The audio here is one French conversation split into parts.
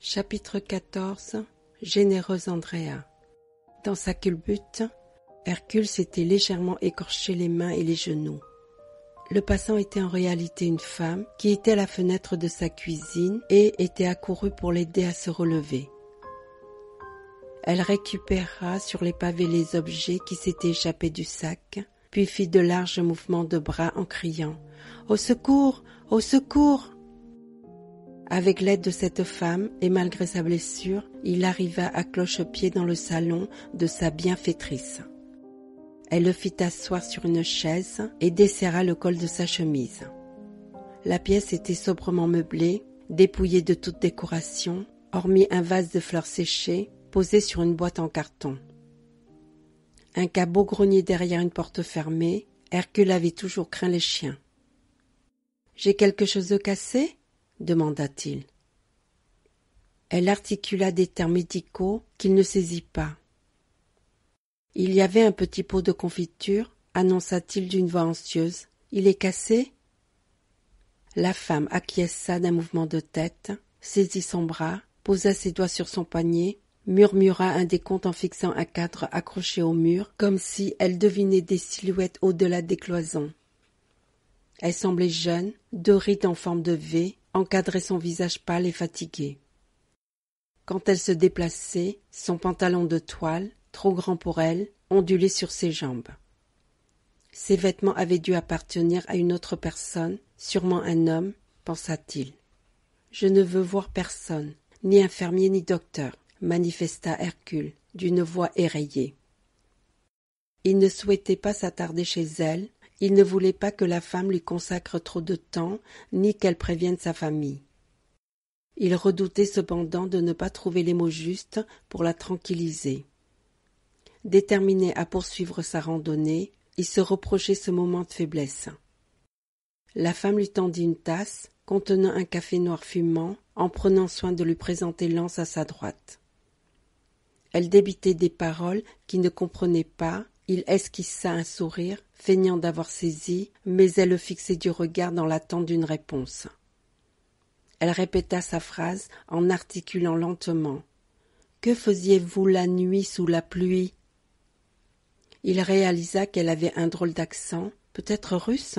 Chapitre 14. Généreuse Andrea. Dans sa culbute, Hercule s'était légèrement écorché les mains et les genoux. Le passant était en réalité une femme qui était à la fenêtre de sa cuisine et était accourue pour l'aider à se relever. Elle récupéra sur les pavés les objets qui s'étaient échappés du sac, puis fit de larges mouvements de bras en criant « Au secours! Au secours !» Avec l'aide de cette femme, et malgré sa blessure, il arriva à cloche-pied dans le salon de sa bienfaitrice. Elle le fit asseoir sur une chaise et desserra le col de sa chemise. La pièce était sobrement meublée, dépouillée de toute décoration, hormis un vase de fleurs séchées posé sur une boîte en carton. Un cabot grognait derrière une porte fermée. Hercule avait toujours craint les chiens. « J'ai quelque chose de cassé ?» demanda-t-il. Elle articula des termes médicaux qu'il ne saisit pas. « Il y avait un petit pot de confiture, annonça-t-il d'une voix anxieuse. « Il est cassé ?» La femme acquiesça d'un mouvement de tête, saisit son bras, posa ses doigts sur son poignet, murmura un décompte en fixant un cadre accroché au mur, comme si elle devinait des silhouettes au-delà des cloisons. Elle semblait jeune, deux rides en forme de V encadraient son visage pâle et fatigué. Quand elle se déplaçait, son pantalon de toile, trop grand pour elle, ondulait sur ses jambes. Ses vêtements avaient dû appartenir à une autre personne, sûrement un homme, pensa-t-il. « Je ne veux voir personne, ni infirmier ni docteur, » manifesta Hercule, d'une voix éraillée. Il ne souhaitait pas s'attarder chez elle, il ne voulait pas que la femme lui consacre trop de temps, ni qu'elle prévienne sa famille. Il redoutait cependant de ne pas trouver les mots justes pour la tranquilliser. Déterminé à poursuivre sa randonnée, il se reprochait ce moment de faiblesse. La femme lui tendit une tasse contenant un café noir fumant, en prenant soin de lui présenter l'anse à sa droite. Elle débitait des paroles qu'il ne comprenait pas. Il esquissa un sourire, feignant d'avoir saisi, mais elle le fixait du regard dans l'attente d'une réponse. Elle répéta sa phrase en articulant lentement. « Que faisiez-vous la nuit sous la pluie ?» Il réalisa qu'elle avait un drôle d'accent, peut-être russe.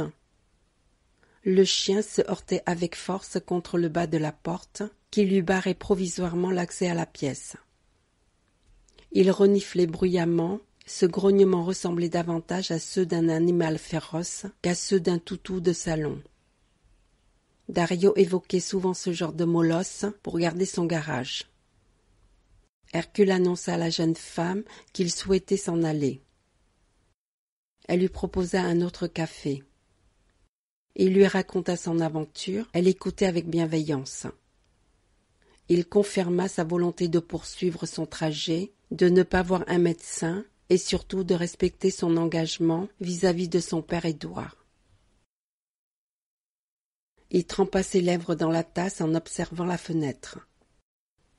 Le chien se heurtait avec force contre le bas de la porte, qui lui barrait provisoirement l'accès à la pièce. Il reniflait bruyamment. Ce grognement ressemblait davantage à ceux d'un animal féroce qu'à ceux d'un toutou de salon. Dario évoquait souvent ce genre de molosse pour garder son garage. Hercule annonça à la jeune femme qu'il souhaitait s'en aller. Elle lui proposa un autre café. Il lui raconta son aventure, elle écoutait avec bienveillance. Il confirma sa volonté de poursuivre son trajet, de ne pas voir un médecin, et surtout de respecter son engagement vis-à-vis de son père Édouard. Il trempa ses lèvres dans la tasse en observant la fenêtre.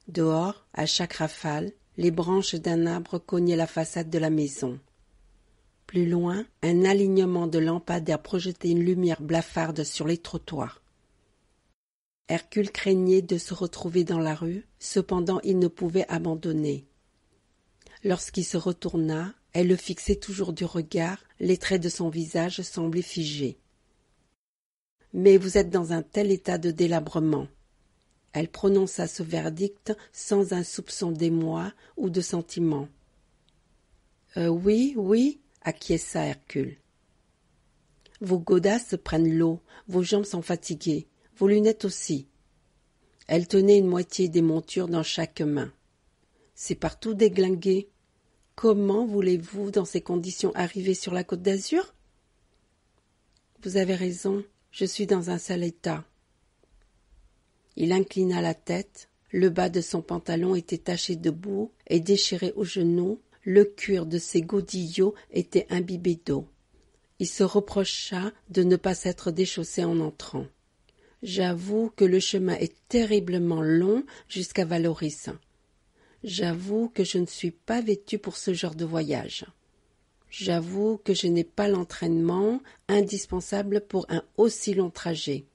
Dehors, à chaque rafale, les branches d'un arbre cognaient la façade de la maison. Plus loin, un alignement de lampadaires projetait une lumière blafarde sur les trottoirs. Hercule craignait de se retrouver dans la rue, cependant il ne pouvait abandonner. Lorsqu'il se retourna, elle le fixait toujours du regard, les traits de son visage semblaient figés. « Mais vous êtes dans un tel état de délabrement. » Elle prononça ce verdict sans un soupçon d'émoi ou de sentiment. « Oui, acquiesça Hercule. Vos godasses prennent l'eau, vos jambes sont fatiguées, vos lunettes aussi. » Elle tenait une moitié des montures dans chaque main. « C'est partout déglingué. Comment voulez-vous, dans ces conditions, arriver sur la Côte d'Azur ? » Vous avez raison, je suis dans un sale état. Il inclina la tête, le bas de son pantalon était taché de boue et déchiré aux genoux, le cuir de ses godillots était imbibé d'eau. Il se reprocha de ne pas s'être déchaussé en entrant. « J'avoue que le chemin est terriblement long jusqu'à Vallauris. J'avoue que je ne suis pas vêtue pour ce genre de voyage. J'avoue que je n'ai pas l'entraînement indispensable pour un aussi long trajet.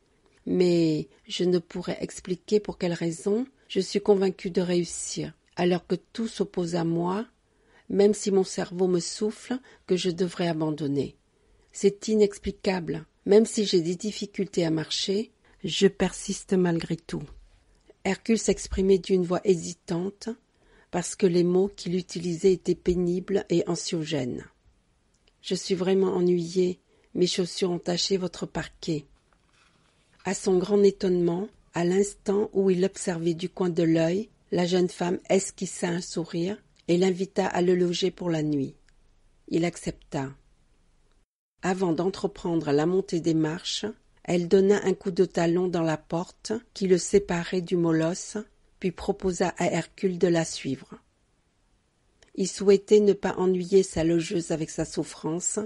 mais je ne pourrais expliquer pour quelle raison je suis convaincue de réussir, alors que tout s'oppose à moi, même si mon cerveau me souffle que je devrais abandonner. C'est inexplicable. Même si j'ai des difficultés à marcher, je persiste malgré tout. Hercule s'exprimait d'une voix hésitante, parce que les mots qu'il utilisait étaient pénibles et anxiogènes. « Je suis vraiment ennuyé. Mes chaussures ont taché votre parquet. » À son grand étonnement, à l'instant où il l'observait du coin de l'œil, la jeune femme esquissa un sourire et l'invita à le loger pour la nuit. Il accepta. Avant d'entreprendre la montée des marches, elle donna un coup de talon dans la porte qui le séparait du molosse, puis proposa à Hercule de la suivre. Il souhaitait ne pas ennuyer sa logeuse avec sa souffrance,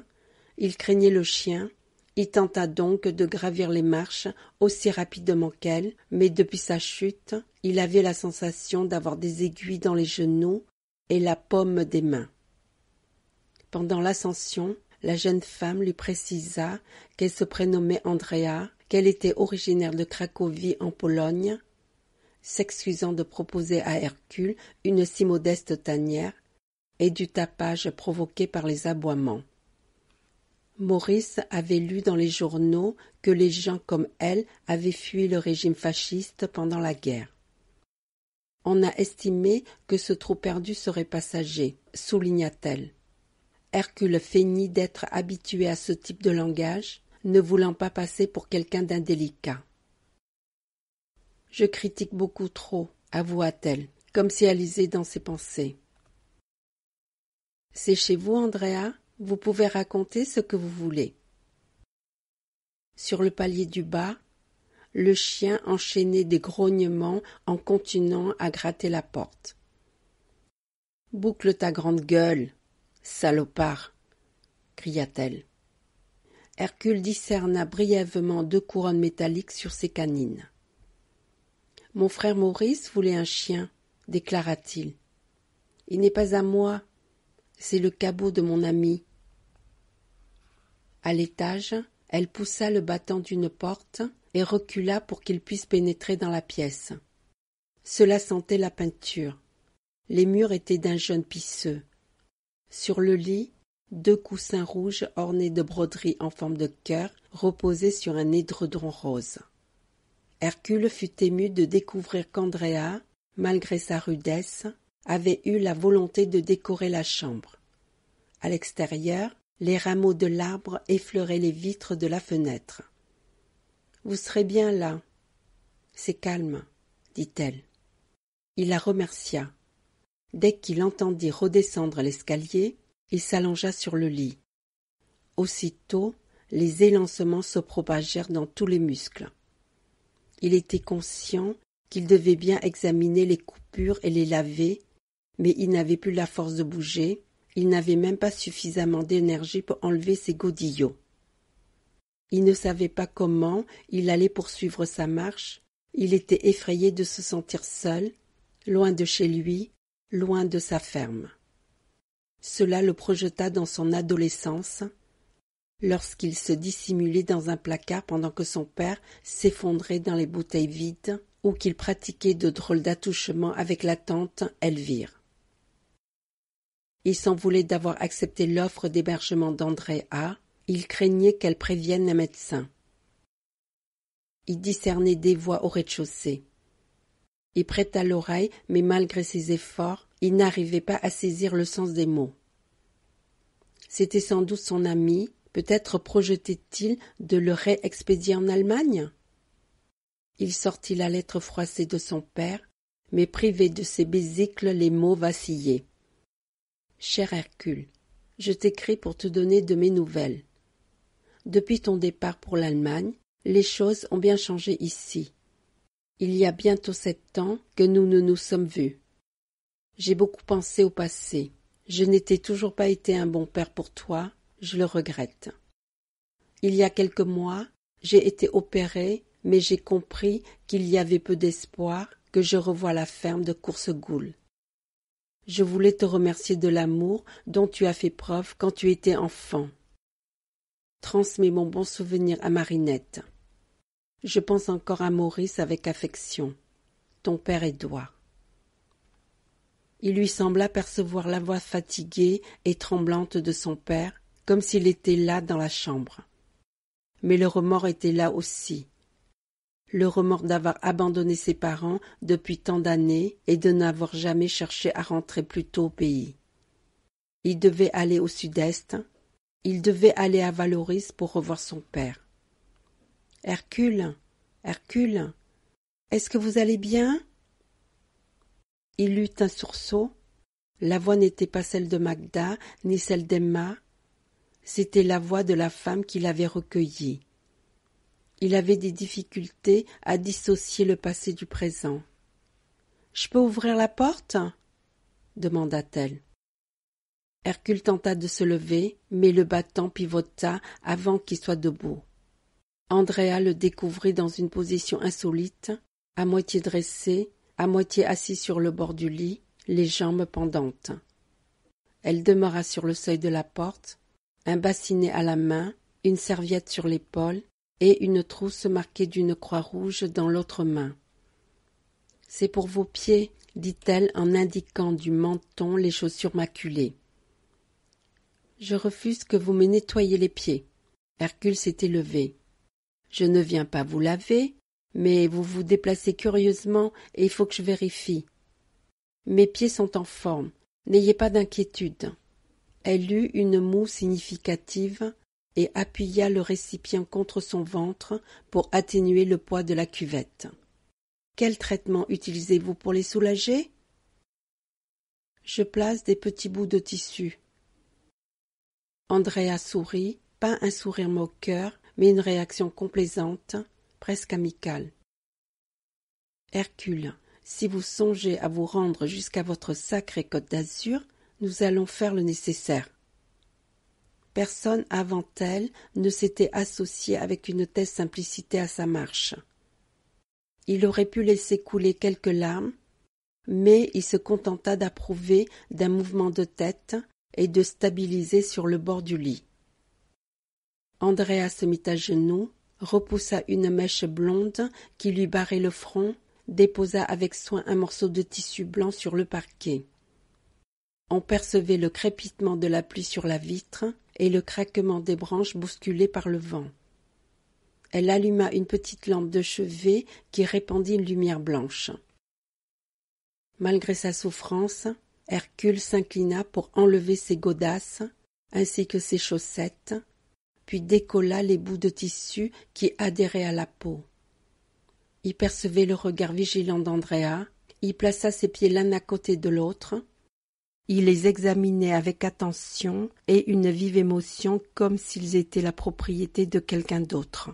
il craignait le chien, il tenta donc de gravir les marches aussi rapidement qu'elle, mais depuis sa chute, il avait la sensation d'avoir des aiguilles dans les genoux et la paume des mains. Pendant l'ascension, la jeune femme lui précisa qu'elle se prénommait Andrea, qu'elle était originaire de Cracovie en Pologne, s'excusant de proposer à Hercule une si modeste tanière et du tapage provoqué par les aboiements. Maurice avait lu dans les journaux que les gens comme elle avaient fui le régime fasciste pendant la guerre. On a estimé que ce trou perdu serait passager, souligna-t-elle. Hercule feignit d'être habitué à ce type de langage, ne voulant pas passer pour quelqu'un d'indélicat. « Je critique beaucoup trop, avoua-t-elle, comme si elle lisait dans ses pensées. « C'est chez vous, Andrea ? Vous pouvez raconter ce que vous voulez. » Sur le palier du bas, le chien enchaînait des grognements en continuant à gratter la porte. « Boucle ta grande gueule, salopard !» cria-t-elle. Hercule discerna brièvement 2 couronnes métalliques sur ses canines. « Mon frère Maurice voulait un chien, déclara-t-il. « Il n'est pas à moi, c'est le cabot de mon ami. » À l'étage, elle poussa le battant d'une porte et recula pour qu'il puisse pénétrer dans la pièce. Cela sentait la peinture. Les murs étaient d'un jaune pisseux. Sur le lit, 2 coussins rouges ornés de broderies en forme de cœur reposaient sur un édredon rose. Hercule fut ému de découvrir qu'Andrea, malgré sa rudesse, avait eu la volonté de décorer la chambre. À l'extérieur, les rameaux de l'arbre effleuraient les vitres de la fenêtre. « Vous serez bien là. »« C'est calme, » dit-elle. Il la remercia. Dès qu'il entendit redescendre l'escalier, il s'allongea sur le lit. Aussitôt, les élancements se propagèrent dans tous les muscles. Il était conscient qu'il devait bien examiner les coupures et les laver, mais il n'avait plus la force de bouger, il n'avait même pas suffisamment d'énergie pour enlever ses godillots. Il ne savait pas comment il allait poursuivre sa marche, il était effrayé de se sentir seul, loin de chez lui, loin de sa ferme. Cela le projeta dans son adolescence, lorsqu'il se dissimulait dans un placard pendant que son père s'effondrait dans les bouteilles vides ou qu'il pratiquait de drôles d'attouchements avec la tante Elvire. Il s'en voulait d'avoir accepté l'offre d'hébergement d'Andrea, il craignait qu'elle prévienne un médecin. Il discernait des voix au rez-de-chaussée. Il prêta l'oreille, mais malgré ses efforts, il n'arrivait pas à saisir le sens des mots. C'était sans doute son ami, peut-être projetait-il de le réexpédier en Allemagne? Il sortit la lettre froissée de son père, mais privé de ses besicles, les mots vacillaient. « Cher Hercule, je t'écris pour te donner de mes nouvelles. Depuis ton départ pour l'Allemagne, les choses ont bien changé ici. Il y a bientôt 7 ans que nous ne nous sommes vus. J'ai beaucoup pensé au passé. Je n'étais toujours pas été un bon père pour toi, je le regrette. Il y a quelques mois, j'ai été opéré, mais j'ai compris qu'il y avait peu d'espoir que je revoie la ferme de Coursegoule. Je voulais te remercier de l'amour dont tu as fait preuve quand tu étais enfant. Transmets mon bon souvenir à Marinette. Je pense encore à Maurice avec affection. Ton père Édouard. Il lui sembla percevoir la voix fatiguée et tremblante de son père, comme s'il était là dans la chambre. Mais le remords était là aussi. Le remords d'avoir abandonné ses parents depuis tant d'années et de n'avoir jamais cherché à rentrer plus tôt au pays. Il devait aller au sud-est, il devait aller à Vallauris pour revoir son père. « Hercule, Hercule, est-ce que vous allez bien ?» Il eut un sursaut. La voix n'était pas celle de Magda, ni celle d'Emma. C'était la voix de la femme qui l'avait recueilli. Il avait des difficultés à dissocier le passé du présent. « Je peux ouvrir la porte ?» demanda-t-elle. Hercule tenta de se lever, mais le battant pivota avant qu'il soit debout. Andrea le découvrit dans une position insolite, à moitié dressé, à moitié assis sur le bord du lit, les jambes pendantes. Elle demeura sur le seuil de la porte, un bassinet à la main, une serviette sur l'épaule et une trousse marquée d'une croix rouge dans l'autre main. « C'est pour vos pieds, » dit-elle en indiquant du menton les chaussures maculées. « Je refuse que vous me nettoyiez les pieds. » Hercule s'était levé. « Je ne viens pas vous laver, mais vous vous déplacez curieusement et il faut que je vérifie. Mes pieds sont en forme, n'ayez pas d'inquiétude. » Elle eut une moue significative et appuya le récipient contre son ventre pour atténuer le poids de la cuvette. « Quel traitement utilisez-vous pour les soulager ?»« Je place des petits bouts de tissu. » Andrea sourit, pas un sourire moqueur, mais une réaction complaisante, presque amicale. « Hercule, si vous songez à vous rendre jusqu'à votre sacrée Côte d'Azur, nous allons faire le nécessaire. » Personne avant elle ne s'était associé avec une telle simplicité à sa marche. Il aurait pu laisser couler quelques larmes, mais il se contenta d'approuver d'un mouvement de tête et de stabiliser sur le bord du lit. Andrea se mit à genoux, repoussa une mèche blonde qui lui barrait le front, déposa avec soin un morceau de tissu blanc sur le parquet. On percevait le crépitement de la pluie sur la vitre et le craquement des branches bousculées par le vent. Elle alluma une petite lampe de chevet qui répandit une lumière blanche. Malgré sa souffrance, Hercule s'inclina pour enlever ses godasses ainsi que ses chaussettes, puis décolla les bouts de tissu qui adhéraient à la peau. Il percevait le regard vigilant d'Andrea, il plaça ses pieds l'un à côté de l'autre, il les examinait avec attention et une vive émotion comme s'ils étaient la propriété de quelqu'un d'autre.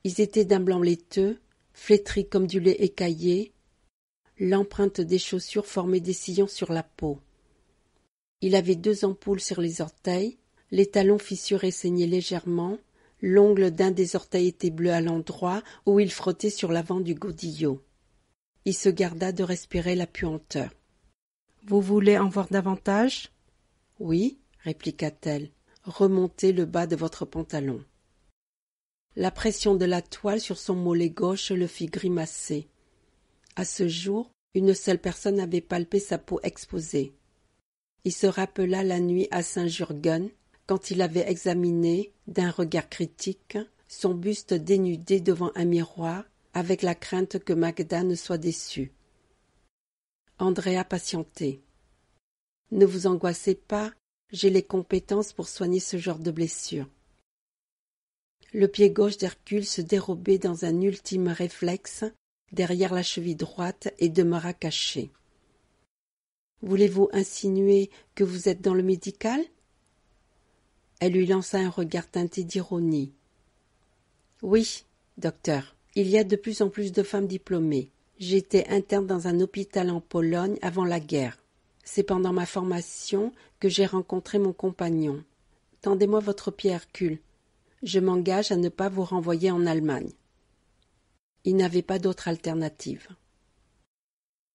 Ils étaient d'un blanc laiteux, flétris comme du lait écaillé, l'empreinte des chaussures formait des sillons sur la peau. Il avait 2 ampoules sur les orteils, les talons fissurés saignaient légèrement, l'ongle d'un des orteils était bleu à l'endroit où il frottait sur l'avant du godillot. Il se garda de respirer la puanteur. « Vous voulez en voir davantage ?»« Oui, » répliqua-t-elle, « remontez le bas de votre pantalon. » La pression de la toile sur son mollet gauche le fit grimacer. À ce jour, une seule personne avait palpé sa peau exposée. Il se rappela la nuit à Saint-Jurgen, quand il avait examiné, d'un regard critique, son buste dénudé devant un miroir, avec la crainte que Magda ne soit déçue. Andrea patientait. « Ne vous angoissez pas, j'ai les compétences pour soigner ce genre de blessure. » Le pied gauche d'Hercule se dérobait dans un ultime réflexe derrière la cheville droite et demeura caché. « Voulez-vous insinuer que vous êtes dans le médical ?» Elle lui lança un regard teinté d'ironie. « Oui, docteur, il y a de plus en plus de femmes diplômées. J'étais interne dans un hôpital en Pologne avant la guerre. C'est pendant ma formation que j'ai rencontré mon compagnon. Tendez-moi votre pied, Hercule. Je m'engage à ne pas vous renvoyer en Allemagne. » Il n'avait pas d'autre alternative.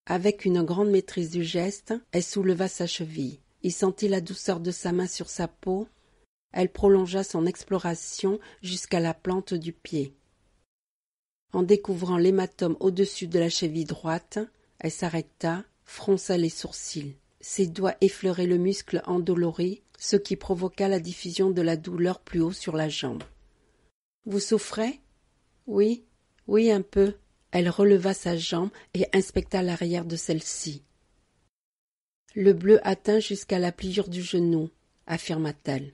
Avec une grande maîtrise du geste, elle souleva sa cheville. Il sentit la douceur de sa main sur sa peau. Elle prolongea son exploration jusqu'à la plante du pied. En découvrant l'hématome au-dessus de la cheville droite, elle s'arrêta, fronça les sourcils. Ses doigts effleuraient le muscle endolori, ce qui provoqua la diffusion de la douleur plus haut sur la jambe. « Vous souffrez ?»« Oui, oui, un peu. » Elle releva sa jambe et inspecta l'arrière de celle-ci. « Le bleu atteint jusqu'à la pliure du genou, » affirma-t-elle.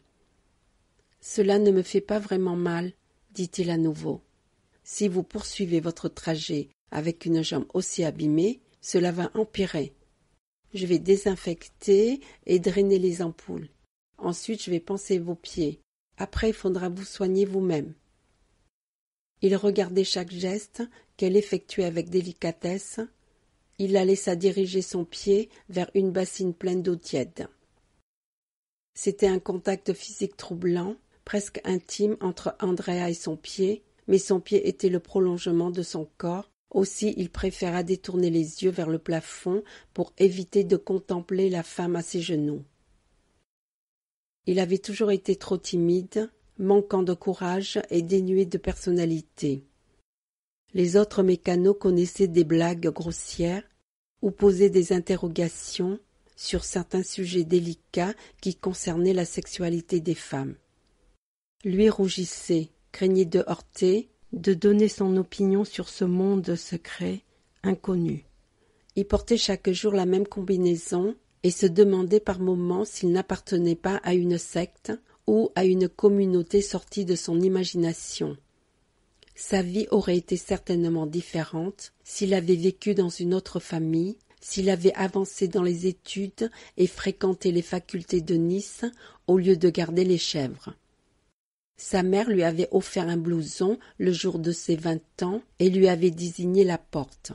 « Cela ne me fait pas vraiment mal, » dit-il à nouveau. « Si vous poursuivez votre trajet avec une jambe aussi abîmée, cela va empirer. Je vais désinfecter et drainer les ampoules. Ensuite, je vais panser vos pieds. Après, il faudra vous soigner vous-même. » Il regardait chaque geste qu'elle effectuait avec délicatesse. Il la laissa diriger son pied vers une bassine pleine d'eau tiède. C'était un contact physique troublant, presque intime entre Andrea et son pied, mais son pied était le prolongement de son corps. Aussi, il préféra détourner les yeux vers le plafond pour éviter de contempler la femme à ses genoux. Il avait toujours été trop timide, manquant de courage et dénué de personnalité. Les autres mécanos connaissaient des blagues grossières ou posaient des interrogations sur certains sujets délicats qui concernaient la sexualité des femmes. Lui rougissait, craignait de heurter, de donner son opinion sur ce monde secret, inconnu. Il portait chaque jour la même combinaison et se demandait par moments s'il n'appartenait pas à une secte ou à une communauté sortie de son imagination. Sa vie aurait été certainement différente s'il avait vécu dans une autre famille, s'il avait avancé dans les études et fréquenté les facultés de Nice au lieu de garder les chèvres. Sa mère lui avait offert un blouson le jour de ses 20 ans et lui avait désigné la porte.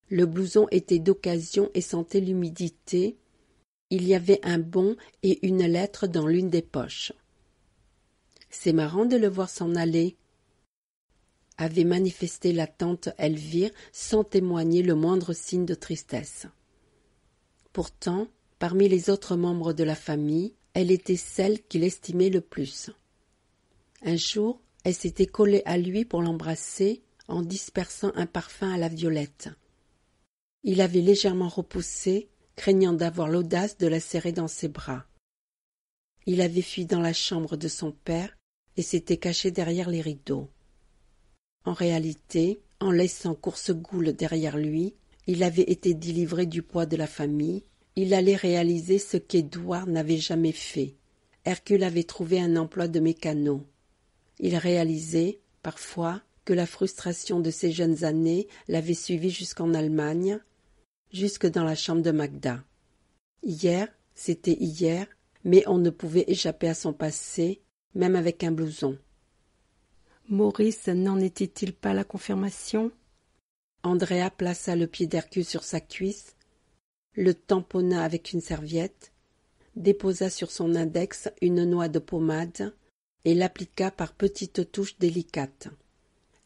Le blouson était d'occasion et sentait l'humidité. Il y avait un bon et une lettre dans l'une des poches. « C'est marrant de le voir s'en aller », avait manifesté la tante Elvire sans témoigner le moindre signe de tristesse. Pourtant, parmi les autres membres de la famille, elle était celle qu'il estimait le plus. Un jour, elle s'était collée à lui pour l'embrasser en dispersant un parfum à la violette. Il avait légèrement repoussé, craignant d'avoir l'audace de la serrer dans ses bras. Il avait fui dans la chambre de son père et s'était caché derrière les rideaux. En réalité, en laissant Coursegoule derrière lui, il avait été délivré du poids de la famille. Il allait réaliser ce qu'Édouard n'avait jamais fait. Hercule avait trouvé un emploi de mécano. Il réalisait, parfois, que la frustration de ses jeunes années l'avait suivi jusqu'en Allemagne, jusque dans la chambre de Magda. Hier, c'était hier, mais on ne pouvait échapper à son passé, même avec un blouson. Maurice n'en était-il pas la confirmation? Andrea plaça le pied d'Hercule sur sa cuisse, le tamponna avec une serviette, déposa sur son index une noix de pommade et l'appliqua par petites touches délicates.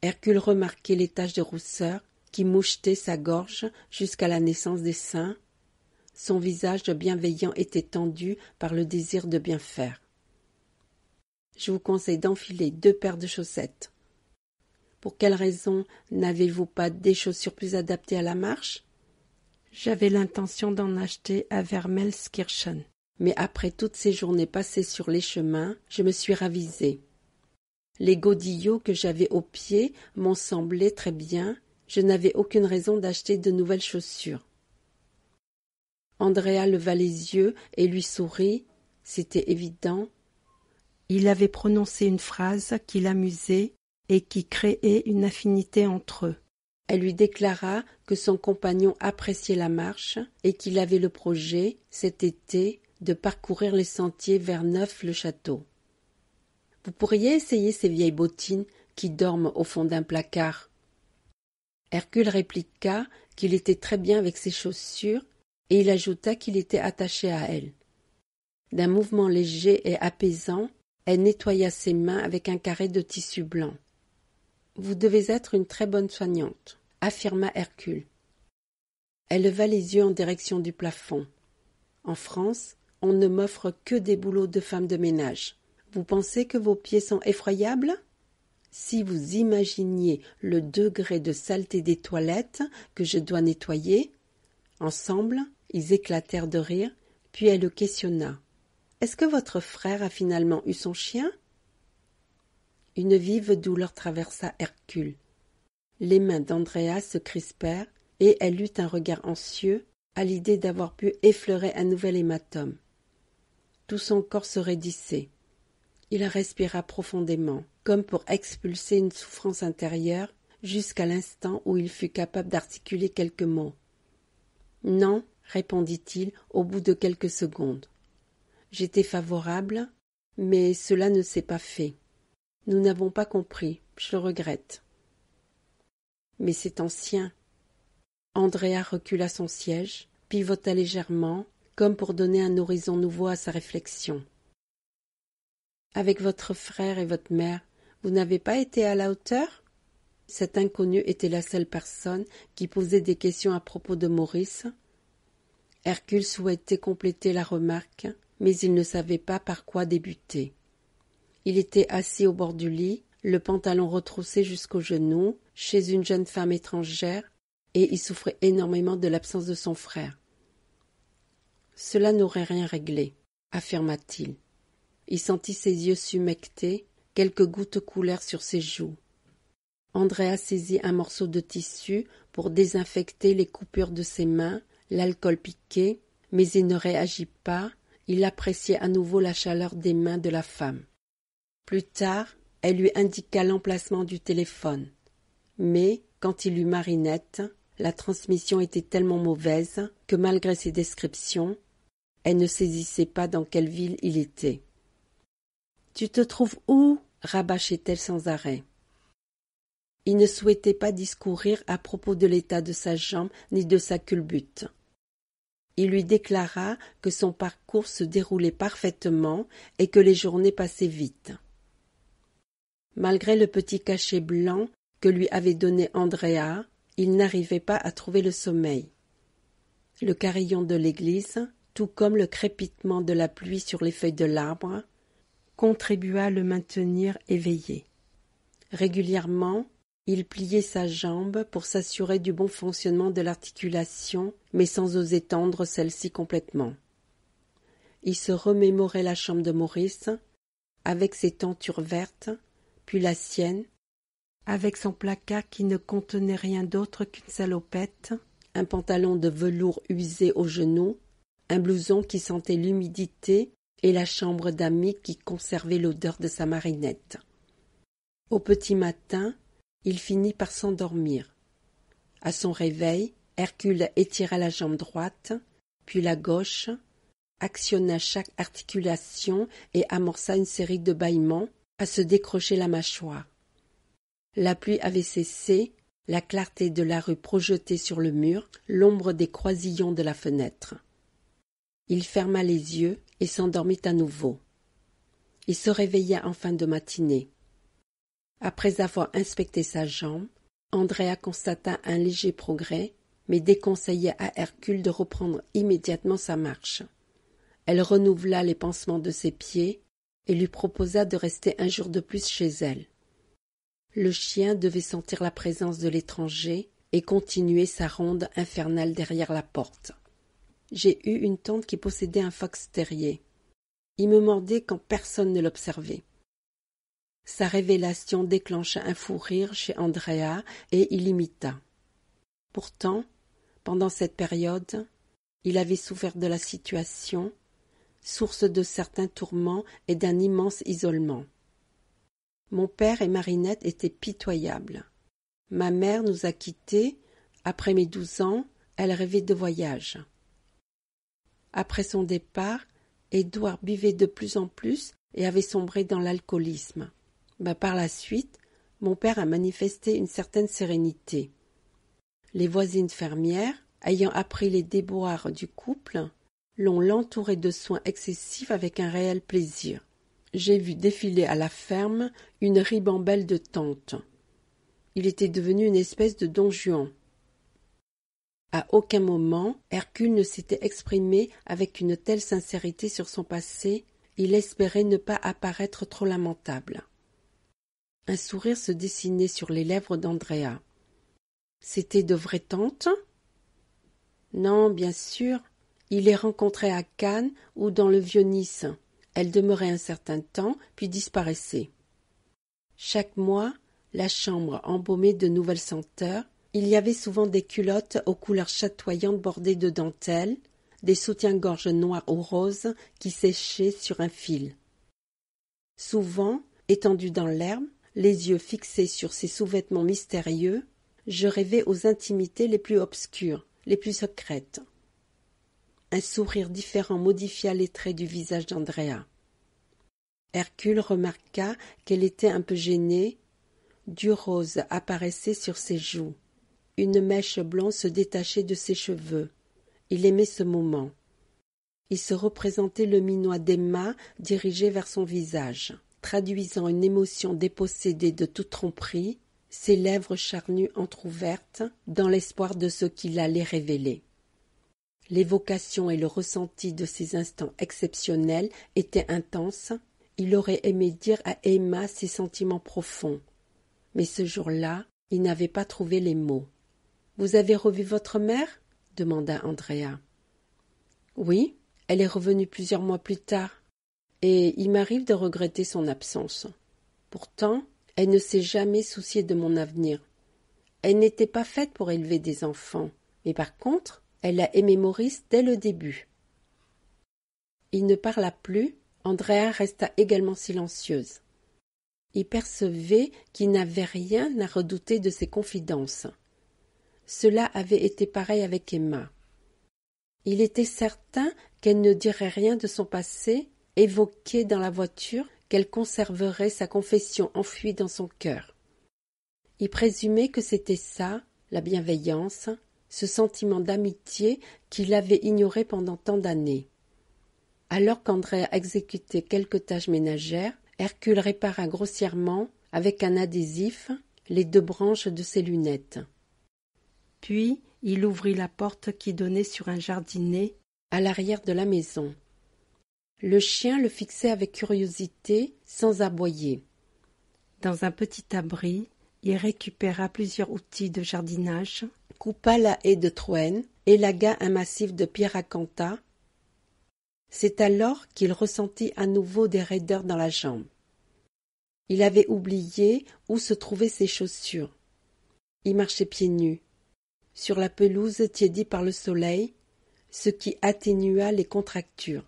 Hercule remarquait les taches de rousseur qui mouchetaient sa gorge jusqu'à la naissance des seins. Son visage bienveillant était tendu par le désir de bien faire. « Je vous conseille d'enfiler 2 paires de chaussettes. »« Pour quelle raison n'avez-vous pas des chaussures plus adaptées à la marche ?»« J'avais l'intention d'en acheter à Wermelskirchen. Mais après toutes ces journées passées sur les chemins, je me suis ravisée. Les godillots que j'avais aux pieds m'ont semblé très bien. Je n'avais aucune raison d'acheter de nouvelles chaussures. » Andrea leva les yeux et lui sourit. C'était évident. Il avait prononcé une phrase qui l'amusait et qui créait une affinité entre eux. Elle lui déclara que son compagnon appréciait la marche et qu'il avait le projet, cet été, de parcourir les sentiers vers Neuf-le-Château. « Vous pourriez essayer ces vieilles bottines qui dorment au fond d'un placard. » Hercule répliqua qu'il était très bien avec ses chaussures et il ajouta qu'il était attaché à elle. D'un mouvement léger et apaisant, elle nettoya ses mains avec un carré de tissu blanc. « Vous devez être une très bonne soignante, » affirma Hercule. Elle leva les yeux en direction du plafond. « En France, on ne m'offre que des boulots de femme de ménage. Vous pensez que vos pieds sont effroyables ?» Si vous imaginiez le degré de saleté des toilettes que je dois nettoyer. » Ensemble, ils éclatèrent de rire, puis elle le questionna. « Est-ce que votre frère a finalement eu son chien ?» Une vive douleur traversa Hercule. Les mains d'Andrea se crispèrent et elle eut un regard anxieux à l'idée d'avoir pu effleurer un nouvel hématome. Tout son corps se raidissait. Il respira profondément, comme pour expulser une souffrance intérieure, jusqu'à l'instant où il fut capable d'articuler quelques mots. « Non, » répondit-il au bout de quelques secondes. « J'étais favorable, mais cela ne s'est pas fait. Nous n'avons pas compris, je le regrette. » « Mais c'est ancien. » Andrea recula son siège, pivota légèrement, comme pour donner un horizon nouveau à sa réflexion. « Avec votre frère et votre mère, vous n'avez pas été à la hauteur ?» Cet inconnu était la seule personne qui posait des questions à propos de Maurice. Hercule souhaitait compléter la remarque, mais il ne savait pas par quoi débuter. Il était assis au bord du lit, le pantalon retroussé jusqu'aux genoux, chez une jeune femme étrangère, et il souffrait énormément de l'absence de son frère. « Cela n'aurait rien réglé, » affirma-t-il. Il sentit ses yeux s'humecter, quelques gouttes coulèrent sur ses joues. Andrea saisit un morceau de tissu pour désinfecter les coupures de ses mains, l'alcool piquait, mais il ne réagit pas, il appréciait à nouveau la chaleur des mains de la femme. Plus tard, elle lui indiqua l'emplacement du téléphone. Mais, quand il eut Marinette, la transmission était tellement mauvaise que malgré ses descriptions, elle ne saisissait pas dans quelle ville il était. « Tu te trouves où ?» rabâchait-elle sans arrêt. Il ne souhaitait pas discourir à propos de l'état de sa jambe ni de sa culbute. Il lui déclara que son parcours se déroulait parfaitement et que les journées passaient vite. Malgré le petit cachet blanc que lui avait donné Andrea, il n'arrivait pas à trouver le sommeil. Le carillon de l'église, tout comme le crépitement de la pluie sur les feuilles de l'arbre, contribua à le maintenir éveillé. Régulièrement, il pliait sa jambe pour s'assurer du bon fonctionnement de l'articulation, mais sans oser tendre celle-ci complètement. Il se remémorait la chambre de Maurice, avec ses tentures vertes, puis la sienne, avec son placard qui ne contenait rien d'autre qu'une salopette, un pantalon de velours usé aux genoux, un blouson qui sentait l'humidité et la chambre d'amis qui conservait l'odeur de sa Marinette. Au petit matin, il finit par s'endormir. À son réveil, Hercule étira la jambe droite, puis la gauche, actionna chaque articulation et amorça une série de bâillements à se décrocher la mâchoire. La pluie avait cessé, la clarté de la rue projetait sur le mur l'ombre des croisillons de la fenêtre. Il ferma les yeux et s'endormit à nouveau. Il se réveilla en fin de matinée. Après avoir inspecté sa jambe, Andrea constata un léger progrès, mais déconseilla à Hercule de reprendre immédiatement sa marche. Elle renouvela les pansements de ses pieds et lui proposa de rester un jour de plus chez elle. Le chien devait sentir la présence de l'étranger et continuer sa ronde infernale derrière la porte. J'ai eu une tante qui possédait un fox terrier. Il me mordait quand personne ne l'observait. Sa révélation déclencha un fou rire chez Andrea et il l'imita. Pourtant, pendant cette période, il avait souffert de la situation, source de certains tourments et d'un immense isolement. Mon père et Marinette étaient pitoyables. Ma mère nous a quittés. Après mes 12 ans, elle rêvait de voyage. Après son départ, Édouard buvait de plus en plus et avait sombré dans l'alcoolisme. Par la suite, mon père a manifesté une certaine sérénité. Les voisines fermières, ayant appris les déboires du couple, l'ont entouré de soins excessifs avec un réel plaisir. J'ai vu défiler à la ferme une ribambelle de tantes. Il était devenu une espèce de don Juan. À aucun moment, Hercule ne s'était exprimé avec une telle sincérité sur son passé, il espérait ne pas apparaître trop lamentable. Un sourire se dessinait sur les lèvres d'Andrea. C'était de vraies tantes? Non, bien sûr. Il les rencontrait à Cannes ou dans le Vieux-Nice. Elles demeuraient un certain temps, puis disparaissaient. Chaque mois, la chambre embaumée de nouvelles senteurs, il y avait souvent des culottes aux couleurs chatoyantes bordées de dentelles, des soutiens-gorge noirs ou roses qui séchaient sur un fil. Souvent, étendu dans l'herbe, les yeux fixés sur ces sous-vêtements mystérieux, je rêvais aux intimités les plus obscures, les plus secrètes. Un sourire différent modifia les traits du visage d'Andrea. Hercule remarqua qu'elle était un peu gênée. Du rose apparaissait sur ses joues. Une mèche blonde se détachait de ses cheveux. Il aimait ce moment. Il se représentait le minois d'Emma dirigé vers son visage, traduisant une émotion dépossédée de toute tromperie, ses lèvres charnues entr'ouvertes, dans l'espoir de ce qu'il allait révéler. L'évocation et le ressenti de ces instants exceptionnels étaient intenses. Il aurait aimé dire à Emma ses sentiments profonds. Mais ce jour-là, il n'avait pas trouvé les mots. « Vous avez revu votre mère » demanda Andrea. « Oui, elle est revenue plusieurs mois plus tard, et il m'arrive de regretter son absence. Pourtant, elle ne s'est jamais souciée de mon avenir. Elle n'était pas faite pour élever des enfants, mais par contre, elle a aimé Maurice dès le début. » Il ne parla plus. Andrea resta également silencieuse. Il percevait qu'il n'avait rien à redouter de ses confidences. Cela avait été pareil avec Emma. Il était certain qu'elle ne dirait rien de son passé, évoqué dans la voiture, qu'elle conserverait sa confession enfouie dans son cœur. Il présumait que c'était ça, la bienveillance, ce sentiment d'amitié qu'il avait ignoré pendant tant d'années. Alors qu'Andrea exécutait quelques tâches ménagères, Hercule répara grossièrement, avec un adhésif, les 2 branches de ses lunettes. Puis il ouvrit la porte qui donnait sur un jardinet à l'arrière de la maison. Le chien le fixait avec curiosité, sans aboyer. Dans un petit abri, il récupéra plusieurs outils de jardinage, coupa la haie de Troène, élagua un massif de pierre acantha. C'est alors qu'il ressentit à nouveau des raideurs dans la jambe. Il avait oublié où se trouvaient ses chaussures. Il marchait pieds nus, sur la pelouse tiédie par le soleil, ce qui atténua les contractures.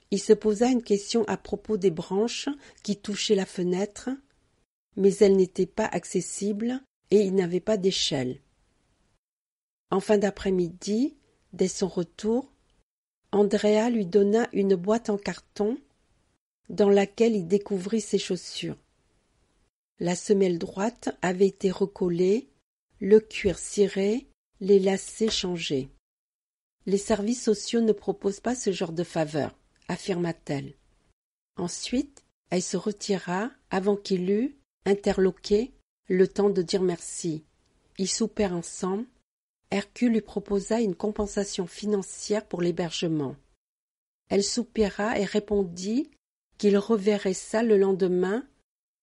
Il se posa une question à propos des branches qui touchaient la fenêtre, mais elles n'étaient pas accessibles et il n'avait pas d'échelle. En fin d'après-midi, dès son retour, Andrea lui donna une boîte en carton dans laquelle il découvrit ses chaussures. La semelle droite avait été recollée, le cuir ciré, les lacets changés. « Les services sociaux ne proposent pas ce genre de faveur, » affirma-t-elle. Ensuite, elle se retira avant qu'il eût, interloqué, le temps de dire merci. Ils soupèrent ensemble. Hercule lui proposa une compensation financière pour l'hébergement. Elle soupira et répondit qu'il reverrait ça le lendemain,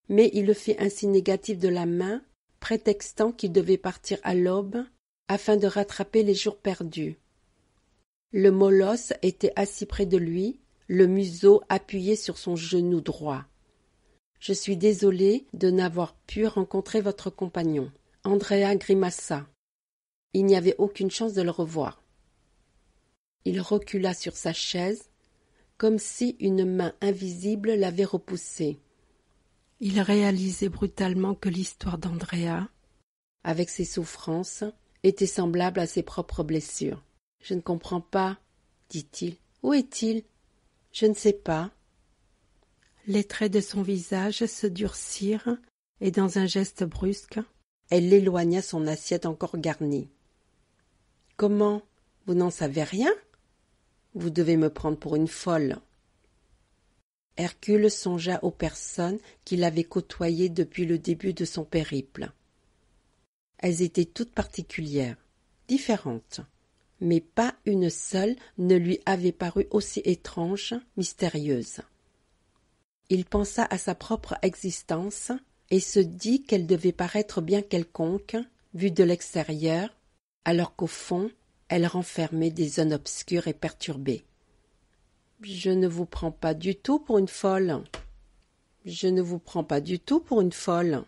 mais il le fit un signe négatif de la main, prétextant qu'il devait partir à l'aube afin de rattraper les jours perdus. Le molosse était assis près de lui, le museau appuyé sur son genou droit. « Je suis désolée de n'avoir pu rencontrer votre compagnon. » Andrea grimaça. Il n'y avait aucune chance de le revoir. Il recula sur sa chaise, comme si une main invisible l'avait repoussé. Il réalisait brutalement que l'histoire d'Andrea, avec ses souffrances, était semblable à ses propres blessures. « Je ne comprends pas, » dit-il. « Où est-il ?»« Je ne sais pas. » Les traits de son visage se durcirent et dans un geste brusque, elle éloigna son assiette encore garnie. « Comment? Vous n'en savez rien? Vous devez me prendre pour une folle. » Hercule songea aux personnes qu'il avait côtoyées depuis le début de son périple. Elles étaient toutes particulières, différentes, mais pas une seule ne lui avait paru aussi étrange, mystérieuse. Il pensa à sa propre existence, et se dit qu'elle devait paraître bien quelconque, vue de l'extérieur, alors qu'au fond, elle renfermait des zones obscures et perturbées. « Je ne vous prends pas du tout pour une folle. Je ne vous prends pas du tout pour une folle. »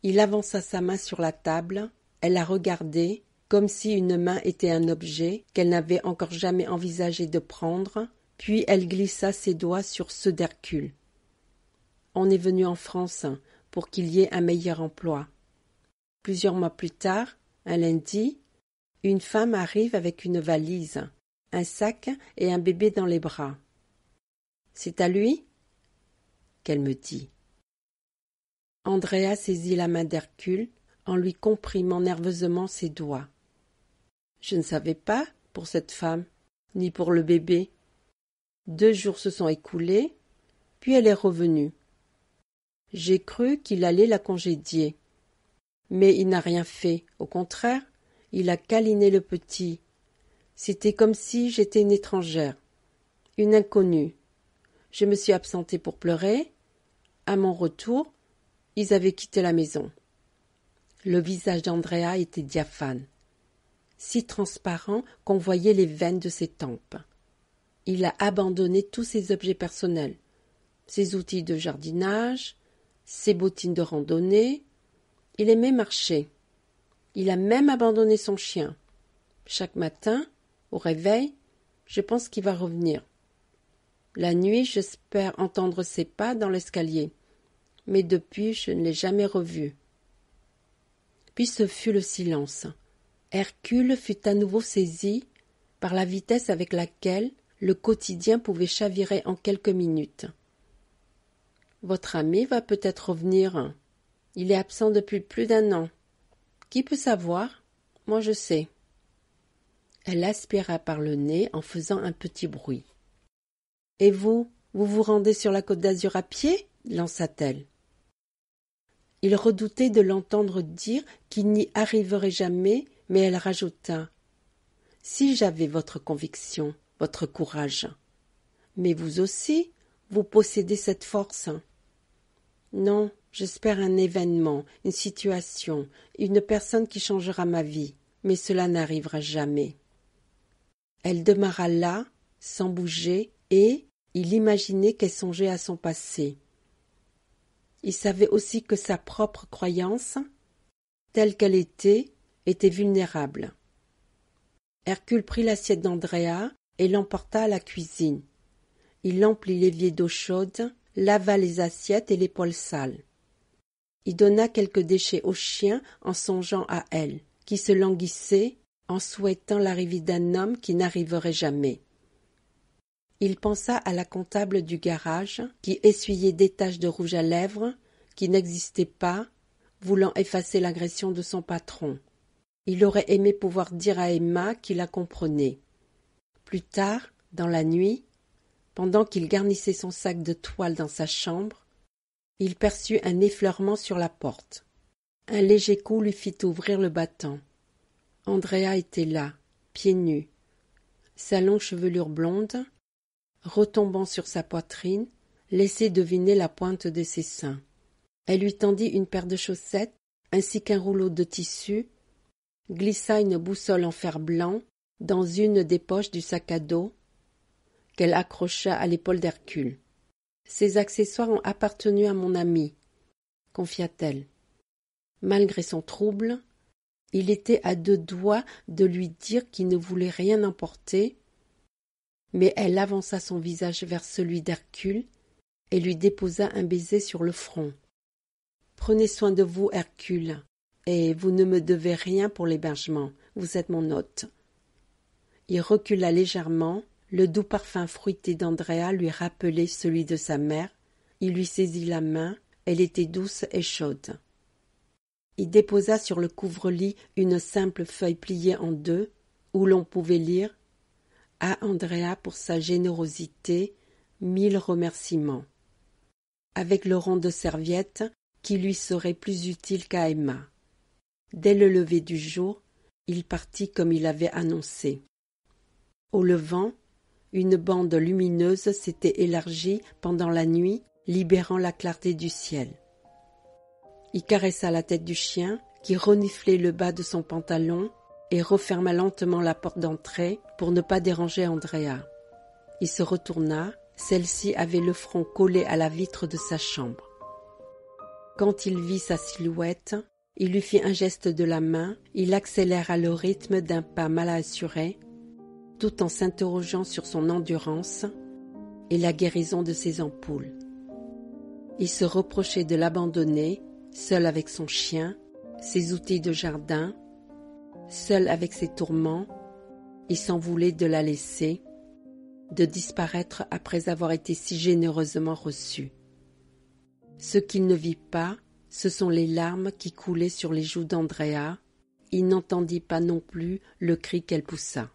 Il avança sa main sur la table, elle la regardait, comme si une main était un objet qu'elle n'avait encore jamais envisagé de prendre, puis elle glissa ses doigts sur ceux d'Hercule. « On est venu en France pour qu'il y ait un meilleur emploi. » Plusieurs mois plus tard, un lundi, une femme arrive avec une valise, un sac et un bébé dans les bras. « C'est à lui ?» qu'elle me dit. Andrea saisit la main d'Hercule en lui comprimant nerveusement ses doigts. Je ne savais pas pour cette femme, ni pour le bébé. 2 jours se sont écoulés, puis elle est revenue. J'ai cru qu'il allait la congédier. Mais il n'a rien fait, au contraire, il a câliné le petit. C'était comme si j'étais une étrangère, une inconnue. Je me suis absentée pour pleurer. À mon retour, ils avaient quitté la maison. Le visage d'Andrea était diaphane, si transparent qu'on voyait les veines de ses tempes. Il a abandonné tous ses objets personnels, ses outils de jardinage, ses bottines de randonnée. Il aimait marcher. Il a même abandonné son chien. Chaque matin, au réveil, je pense qu'il va revenir. La nuit, j'espère entendre ses pas dans l'escalier, mais depuis, je ne l'ai jamais revu. Puis ce fut le silence. Hercule fut à nouveau saisi par la vitesse avec laquelle le quotidien pouvait chavirer en quelques minutes. « Votre ami va peut-être revenir. Il est absent depuis plus d'1 an. Qui peut savoir? Moi je sais. » Elle aspira par le nez en faisant un petit bruit. « Et vous vous rendez sur la Côte d'Azur à pied ?» lança-t-elle. Il redoutait de l'entendre dire qu'il n'y arriverait jamais, mais elle rajouta « Si j'avais votre conviction, votre courage. Mais vous aussi, vous possédez cette force. » « Non, j'espère un événement, une situation, une personne qui changera ma vie, mais cela n'arrivera jamais. » Elle demeura là, sans bouger, et il imaginait qu'elle songeait à son passé. Il savait aussi que sa propre croyance, telle qu'elle était vulnérable. Hercule prit l'assiette d'Andrea et l'emporta à la cuisine. Il emplit l'évier d'eau chaude, lava les assiettes et les poêles sales. Il donna quelques déchets au chien en songeant à elle, qui se languissait en souhaitant l'arrivée d'un homme qui n'arriverait jamais. Il pensa à la comptable du garage, qui essuyait des taches de rouge à lèvres, qui n'existaient pas, voulant effacer l'agression de son patron. Il aurait aimé pouvoir dire à Emma qu'il la comprenait. Plus tard, dans la nuit, pendant qu'il garnissait son sac de toile dans sa chambre, il perçut un effleurement sur la porte. Un léger coup lui fit ouvrir le battant. Andrea était là, pieds nus, sa longue chevelure blonde, retombant sur sa poitrine, laissait deviner la pointe de ses seins. Elle lui tendit une paire de chaussettes, ainsi qu'un rouleau de tissu, glissa une boussole en fer blanc dans une des poches du sac à dos, qu'elle accrocha à l'épaule d'Hercule. « Ces accessoires ont appartenu à mon ami, » confia-t-elle. Malgré son trouble, il était à 2 doigts de lui dire qu'il ne voulait rien emporter, mais elle avança son visage vers celui d'Hercule et lui déposa un baiser sur le front. « Prenez soin de vous, Hercule, et vous ne me devez rien pour l'hébergement, vous êtes mon hôte. » Il recula légèrement. Le doux parfum fruité d'Andrea lui rappelait celui de sa mère. Il lui saisit la main, elle était douce et chaude. Il déposa sur le couvre-lit une simple feuille pliée en 2, où l'on pouvait lire « À Andrea pour sa générosité, 1000 remerciements », avec le rond de serviette qui lui serait plus utile qu'à Emma. Dès le lever du jour, il partit comme il avait annoncé. Au levant, une bande lumineuse s'était élargie pendant la nuit, libérant la clarté du ciel. Il caressa la tête du chien, qui reniflait le bas de son pantalon, et referma lentement la porte d'entrée pour ne pas déranger Andrea. Il se retourna, celle-ci avait le front collé à la vitre de sa chambre. Quand il vit sa silhouette, il lui fit un geste de la main, il accéléra le rythme d'un pas mal assuré, tout en s'interrogeant sur son endurance et la guérison de ses ampoules. Il se reprochait de l'abandonner, seul avec son chien, ses outils de jardin, seul avec ses tourments. Il s'en voulait de la laisser, de disparaître après avoir été si généreusement reçue. Ce qu'il ne vit pas, ce sont les larmes qui coulaient sur les joues d'Andrea. Il n'entendit pas non plus le cri qu'elle poussa.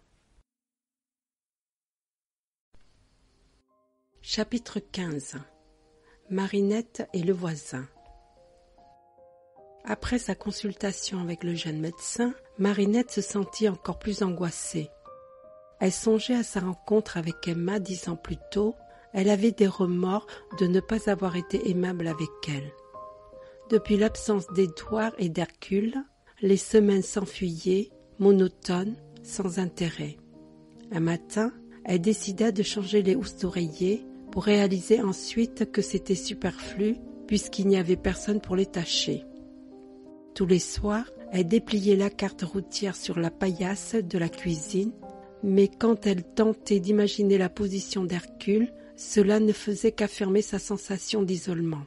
Chapitre 15. Marinette et le voisin. Après sa consultation avec le jeune médecin, Marinette se sentit encore plus angoissée. Elle songeait à sa rencontre avec Emma 10 ans plus tôt. Elle avait des remords de ne pas avoir été aimable avec elle. Depuis l'absence d'Édouard et d'Hercule, les semaines s'enfuyaient, monotones, sans intérêt. Un matin, elle décida de changer les housses d'oreiller pour réaliser ensuite que c'était superflu puisqu'il n'y avait personne pour les tâcher. Tous les soirs, elle dépliait la carte routière sur la paillasse de la cuisine, mais quand elle tentait d'imaginer la position d'Hercule, cela ne faisait qu'affirmer sa sensation d'isolement.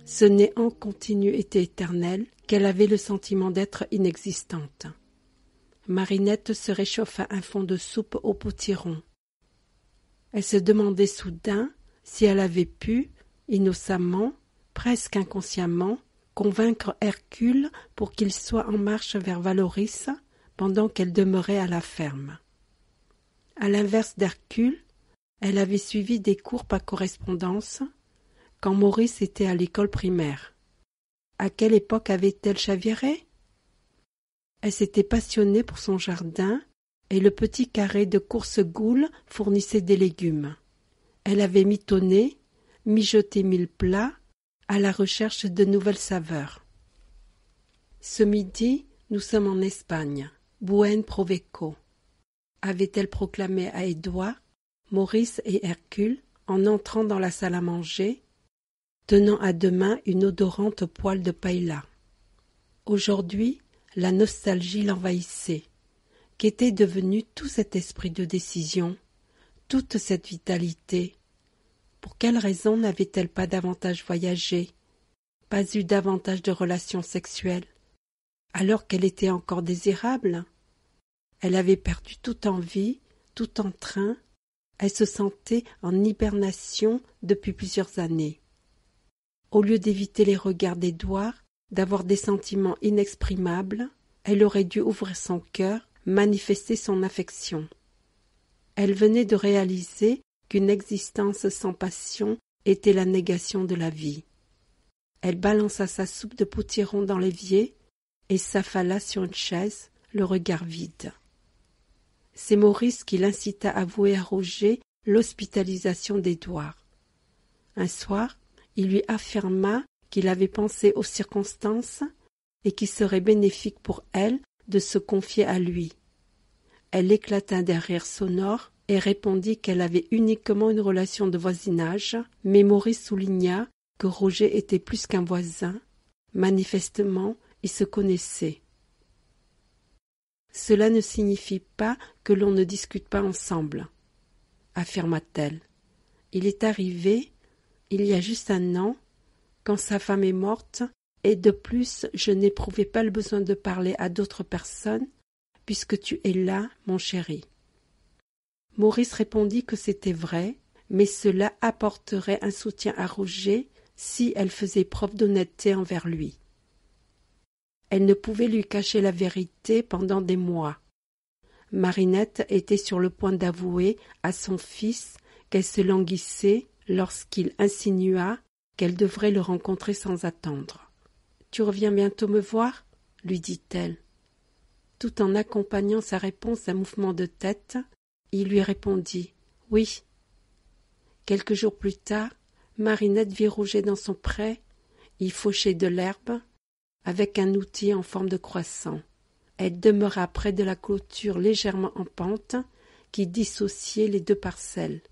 Ce néant continu était éternel, qu'elle avait le sentiment d'être inexistante. Marinette se réchauffa un fond de soupe au potiron. Elle se demandait soudain si elle avait pu, innocemment, presque inconsciemment, convaincre Hercule pour qu'il soit en marche vers Vallauris pendant qu'elle demeurait à la ferme. À l'inverse d'Hercule, elle avait suivi des cours par correspondance quand Maurice était à l'école primaire. À quelle époque avait-elle chaviré? Elle s'était passionnée pour son jardin et le petit carré de Coursegoule fournissait des légumes. Elle avait mitonné, mijoté 1000 plats à la recherche de nouvelles saveurs. Ce midi, nous sommes en Espagne, Buen Provecho, avait-elle proclamé à Édouard, Maurice et Hercule en entrant dans la salle à manger, tenant à deux mains une odorante poêle de paella. Aujourd'hui, la nostalgie l'envahissait. Qu'était devenu tout cet esprit de décision, toute cette vitalité? Pour quelle raison n'avait-elle pas davantage voyagé, pas eu davantage de relations sexuelles, alors qu'elle était encore désirable? Elle avait perdu toute envie, tout entrain, elle se sentait en hibernation depuis plusieurs années. Au lieu d'éviter les regards d'Édouard, d'avoir des sentiments inexprimables, elle aurait dû ouvrir son cœur, manifester son affection. Elle venait de réaliser qu'une existence sans passion était la négation de la vie. Elle balança sa soupe de potiron dans l'évier et s'affala sur une chaise, le regard vide. C'est Maurice qui l'incita à avouer à Roger l'hospitalisation d'Édouard. Un soir, il lui affirma qu'il avait pensé aux circonstances et qu'il serait bénéfique pour elle de se confier à lui. Elle éclata d'un rire sonore et répondit qu'elle avait uniquement une relation de voisinage, mais Maurice souligna que Roger était plus qu'un voisin. Manifestement, ils se connaissaient. Cela ne signifie pas que l'on ne discute pas ensemble, affirma-t-elle. Il est arrivé, il y a juste un an, quand sa femme est morte, et de plus je n'éprouvais pas le besoin de parler à d'autres personnes, puisque tu es là, mon chéri. Maurice répondit que c'était vrai, mais cela apporterait un soutien à Roger si elle faisait preuve d'honnêteté envers lui. Elle ne pouvait lui cacher la vérité pendant des mois. Marinette était sur le point d'avouer à son fils qu'elle se languissait lorsqu'il insinua qu'elle devrait le rencontrer sans attendre. « Tu reviens bientôt me voir ?» lui dit-elle. Tout en accompagnant sa réponse d'un mouvement de tête, il lui répondit « Oui ». Quelques jours plus tard, Marinette vit Roger dans son pré. y faucher de l'herbe avec un outil en forme de croissant. Elle demeura près de la clôture légèrement en pente qui dissociait les deux parcelles.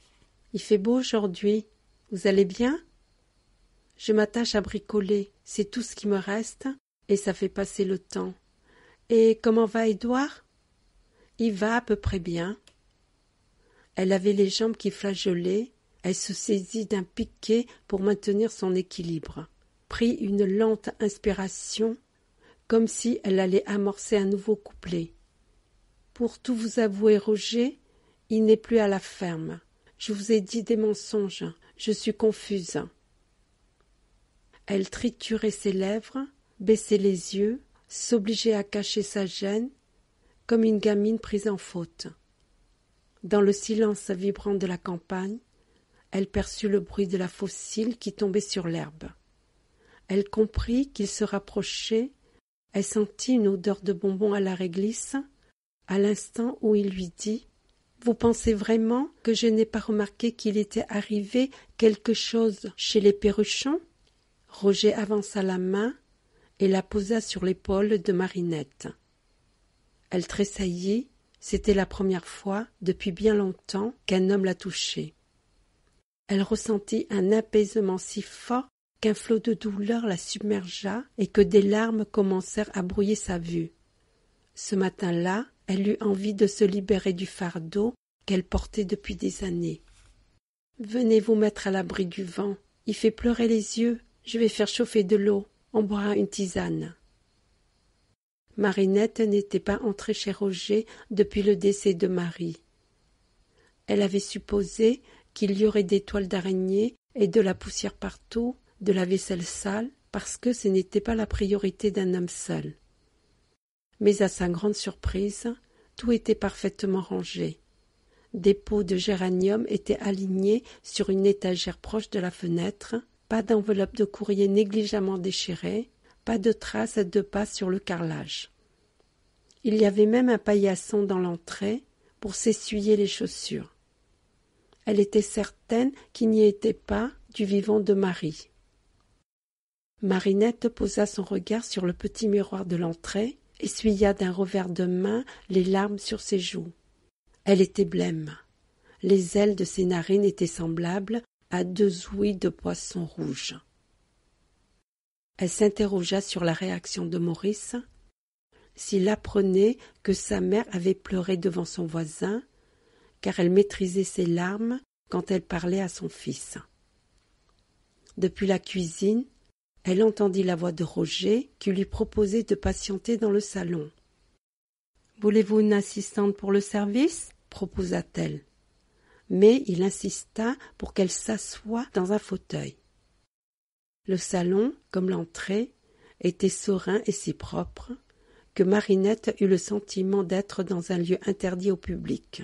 « Il fait beau aujourd'hui. Vous allez bien ?» « Je m'attache à bricoler. C'est tout ce qui me reste et ça fait passer le temps. Et comment va Édouard ? » « Il va à peu près bien. » Elle avait les jambes qui flageolaient. Elle se saisit d'un piquet pour maintenir son équilibre. Prit une lente inspiration, comme si elle allait amorcer un nouveau couplet. « Pour tout vous avouer, Roger, il n'est plus à la ferme. Je vous ai dit des mensonges. Je suis confuse. » Elle triturait ses lèvres, baissait les yeux, s'obligeait à cacher sa gêne, comme une gamine prise en faute. Dans le silence vibrant de la campagne, elle perçut le bruit de la faucille qui tombait sur l'herbe. Elle comprit qu'il se rapprochait, elle sentit une odeur de bonbons à la réglisse, à l'instant où il lui dit « Vous pensez vraiment que je n'ai pas remarqué qu'il était arrivé quelque chose chez les Perruchons ?» Roger avança la main et la posa sur l'épaule de Marinette. Elle tressaillit, c'était la première fois, depuis bien longtemps, qu'un homme la touchait. Elle ressentit un apaisement si fort qu'un flot de douleur la submergea et que des larmes commencèrent à brouiller sa vue. Ce matin-là, elle eut envie de se libérer du fardeau qu'elle portait depuis des années. « Venez vous mettre à l'abri du vent, il fait pleurer les yeux. Je vais faire chauffer de l'eau, on boira une tisane. » Marinette n'était pas entrée chez Roger depuis le décès de Marie. Elle avait supposé qu'il y aurait des toiles d'araignée et de la poussière partout, de la vaisselle sale, parce que ce n'était pas la priorité d'un homme seul. Mais à sa grande surprise, tout était parfaitement rangé. Des pots de géranium étaient alignés sur une étagère proche de la fenêtre. Pas d'enveloppe de courrier négligemment déchirée, pas de traces de pas sur le carrelage. Il y avait même un paillasson dans l'entrée pour s'essuyer les chaussures. Elle était certaine qu'il n'y était pas du vivant de Marie. Marinette posa son regard sur le petit miroir de l'entrée, essuya d'un revers de main les larmes sur ses joues. Elle était blême. Les ailes de ses narines étaient semblables à deux ouïes de poisson rouge. Elle s'interrogea sur la réaction de Maurice, s'il apprenait que sa mère avait pleuré devant son voisin, car elle maîtrisait ses larmes quand elle parlait à son fils. Depuis la cuisine, elle entendit la voix de Roger qui lui proposait de patienter dans le salon. « Voulez-vous une assistante pour le service ?» proposa-t-elle. Mais il insista pour qu'elle s'assoie dans un fauteuil. Le salon, comme l'entrée, était serein et si propre que Marinette eut le sentiment d'être dans un lieu interdit au public.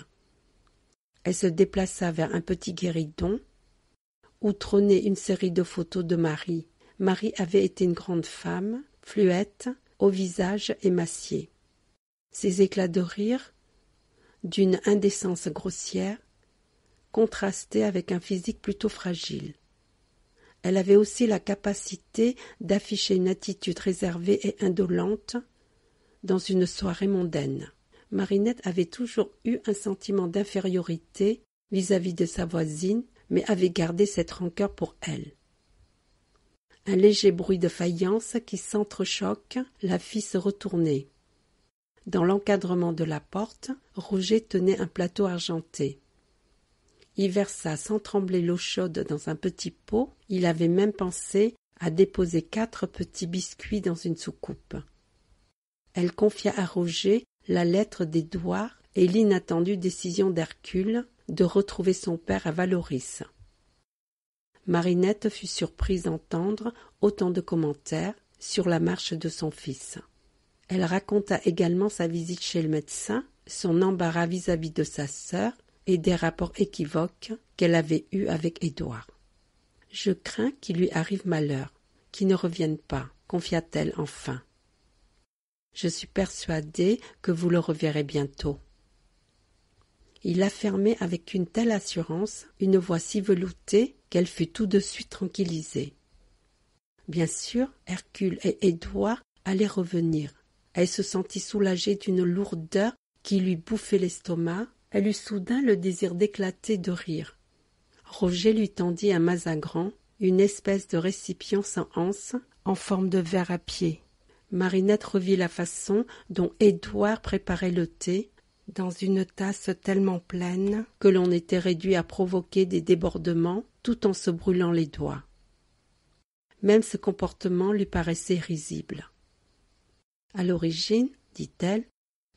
Elle se déplaça vers un petit guéridon où trônait une série de photos de Marie. Marie avait été une grande femme, fluette, au visage émacié. Ses éclats de rire, d'une indécence grossière, contrastaient avec un physique plutôt fragile. Elle avait aussi la capacité d'afficher une attitude réservée et indolente dans une soirée mondaine. Marinette avait toujours eu un sentiment d'infériorité vis-à-vis de sa voisine, mais avait gardé cette rancœur pour elle. Un léger bruit de faïence qui s'entrechoque la fit se retourner. Dans l'encadrement de la porte, Roger tenait un plateau argenté. Il versa sans trembler l'eau chaude dans un petit pot. Il avait même pensé à déposer 4 petits biscuits dans une soucoupe. Elle confia à Roger la lettre d'Édouard et l'inattendue décision d'Hercule de retrouver son père à Valoris. Marinette fut surprise d'entendre autant de commentaires sur la marche de son fils. Elle raconta également sa visite chez le médecin, son embarras vis-à-vis de sa sœur et des rapports équivoques qu'elle avait eus avec Édouard. « Je crains qu'il lui arrive malheur, qu'il ne revienne pas, » confia-t-elle enfin. « Je suis persuadée que vous le reverrez bientôt. » Il l'affirmait avec une telle assurance, une voix si veloutée qu'elle fut tout de suite tranquillisée. Bien sûr, Hercule et Édouard allaient revenir. Elle se sentit soulagée d'une lourdeur qui lui bouffait l'estomac. Elle eut soudain le désir d'éclater de rire. Roger lui tendit un mazagran, une espèce de récipient sans anse, en forme de verre à pied. Marinette revit la façon dont Édouard préparait le thé, dans une tasse tellement pleine que l'on était réduit à provoquer des débordements tout en se brûlant les doigts. Même ce comportement lui paraissait risible. « À l'origine, dit-elle,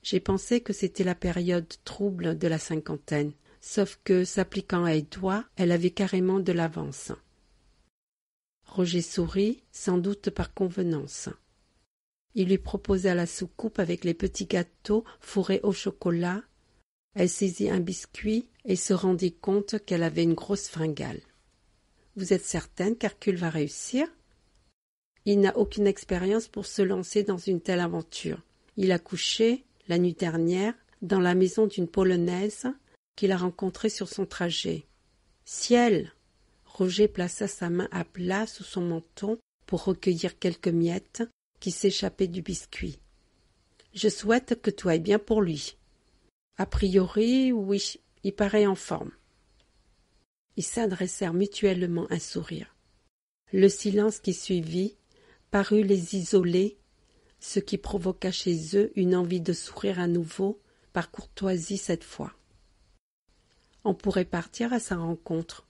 j'ai pensé que c'était la période trouble de la cinquantaine, sauf que, s'appliquant à Édouard, elle avait carrément de l'avance. » Roger sourit, sans doute par convenance. Il lui proposa la soucoupe avec les petits gâteaux fourrés au chocolat. Elle saisit un biscuit et se rendit compte qu'elle avait une grosse fringale. « Vous êtes certaine qu'Hercule va réussir ? Il n'a aucune expérience pour se lancer dans une telle aventure. Il a couché, la nuit dernière, dans la maison d'une Polonaise qu'il a rencontrée sur son trajet. Ciel !» Roger plaça sa main à plat sous son menton pour recueillir quelques miettes qui s'échappaient du biscuit. « Je souhaite que tout aille bien pour lui. »« A priori, oui, il paraît en forme. » Ils s'adressèrent mutuellement un sourire. Le silence qui suivit parut les isoler, ce qui provoqua chez eux une envie de sourire à nouveau, par courtoisie cette fois. « On pourrait partir à sa rencontre, »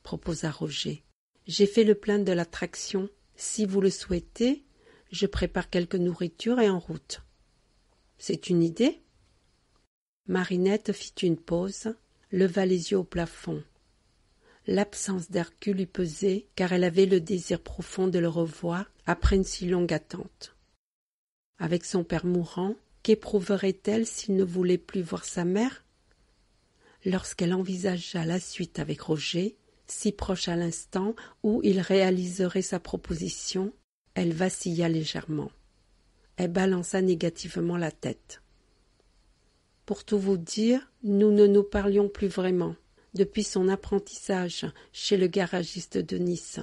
proposa Roger. « J'ai fait le plein de l'attraction. Si vous le souhaitez, je prépare quelque nourriture et en route. » « C'est une idée ?» Marinette fit une pause, leva les yeux au plafond. L'absence d'Hercule lui pesait, car elle avait le désir profond de le revoir après une si longue attente. Avec son père mourant, qu'éprouverait-elle s'il ne voulait plus voir sa mère ? Lorsqu'elle envisagea la suite avec Roger, si proche à l'instant où il réaliserait sa proposition, elle vacilla légèrement. Elle balança négativement la tête. « Pour tout vous dire, nous ne nous parlions plus vraiment, depuis son apprentissage chez le garagiste de Nice.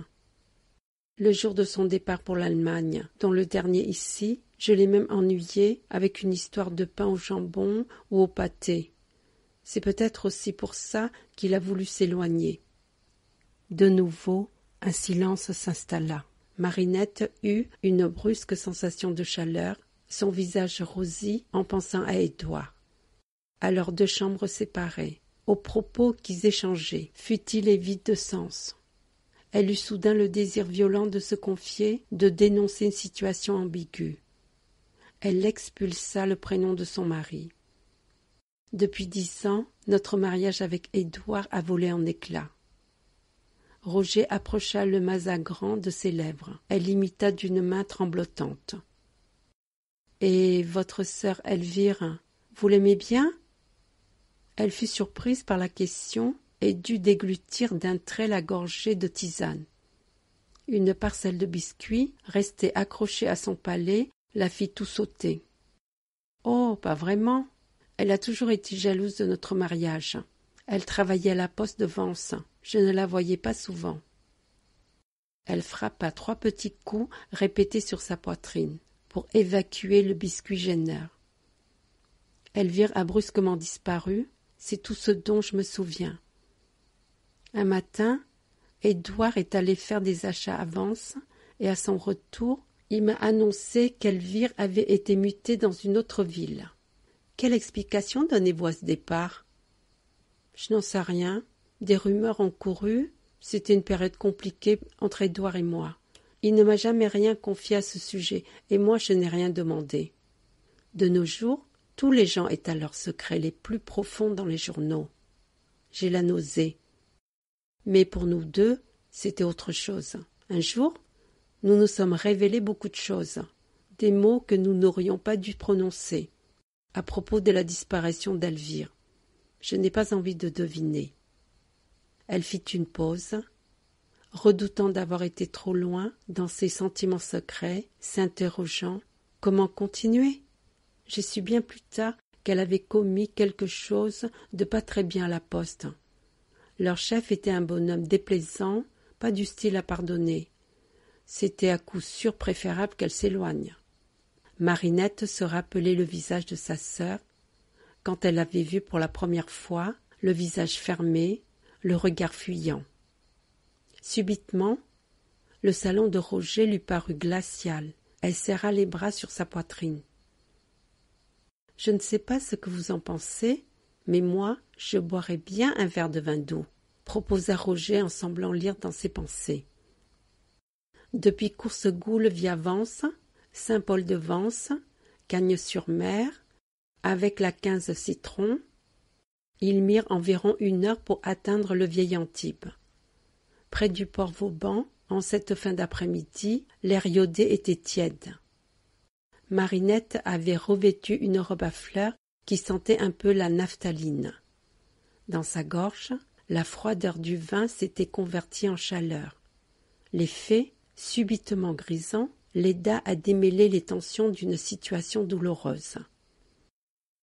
Le jour de son départ pour l'Allemagne, dont le dernier ici, je l'ai même ennuyé avec une histoire de pain au jambon ou au pâté. C'est peut-être aussi pour ça qu'il a voulu s'éloigner. » De nouveau, un silence s'installa. Marinette eut une brusque sensation de chaleur, son visage rosi en pensant à Édouard. À leurs deux chambres séparées, aux propos qu'ils échangeaient, futiles et vides de sens. Elle eut soudain le désir violent de se confier, de dénoncer une situation ambiguë. Elle expulsa le prénom de son mari. « Depuis 10 ans, notre mariage avec Édouard a volé en éclats. » Roger approcha le mazagran de ses lèvres. Elle l'imita d'une main tremblotante. « Et votre sœur Elvire, vous l'aimez bien ?» Elle fut surprise par la question et dut déglutir d'un trait la gorgée de tisane. Une parcelle de biscuit, restée accrochée à son palais, la fit tout sauter. « Oh, pas vraiment. Elle a toujours été jalouse de notre mariage. Elle travaillait à la poste de Vence. Je ne la voyais pas souvent. » Elle frappa 3 petits coups répétés sur sa poitrine pour évacuer le biscuit gêneur. Elvire a brusquement disparu, c'est tout ce dont je me souviens. Un matin, Édouard est allé faire des achats à Vence et à son retour, il m'a annoncé qu'Elvire avait été mutée dans une autre ville. Quelle explication donnez-vous à ce départ ? Je n'en sais rien. Des rumeurs ont couru. C'était une période compliquée entre Édouard et moi. Il ne m'a jamais rien confié à ce sujet, et moi je n'ai rien demandé. De nos jours, tous les gens étalent leurs secrets les plus profonds dans les journaux. J'ai la nausée. Mais pour nous deux, c'était autre chose. Un jour, nous nous sommes révélés beaucoup de choses, des mots que nous n'aurions pas dû prononcer, à propos de la disparition d'Elvire. Je n'ai pas envie de deviner. Elle fit une pause, redoutant d'avoir été trop loin dans ses sentiments secrets, s'interrogeant « Comment continuer ?» J'ai su bien plus tard qu'elle avait commis quelque chose de pas très bien à la poste. Leur chef était un bonhomme déplaisant, pas du style à pardonner. c'était à coup sûr préférable qu'elle s'éloigne. Marinette se rappelait le visage de sa sœur, quand elle l'avait vu pour la première fois, le visage fermé, le regard fuyant. Subitement, le salon de Roger lui parut glacial. Elle serra les bras sur sa poitrine. « Je ne sais pas ce que vous en pensez, mais moi, je boirais bien un verre de vin doux, » proposa Roger en semblant lire dans ses pensées. Depuis Coursegoule via Vence, Saint-Paul-de-Vence, Cagnes-sur-Mer, avec la 15 Citron, ils mirent environ 1 heure pour atteindre le vieil Antibes. Près du port Vauban, en cette fin d'après-midi, l'air iodé était tiède. Marinette avait revêtu une robe à fleurs qui sentait un peu la naphtaline. Dans sa gorge, la froideur du vin s'était convertie en chaleur. L'effet, subitement grisant, l'aida à démêler les tensions d'une situation douloureuse.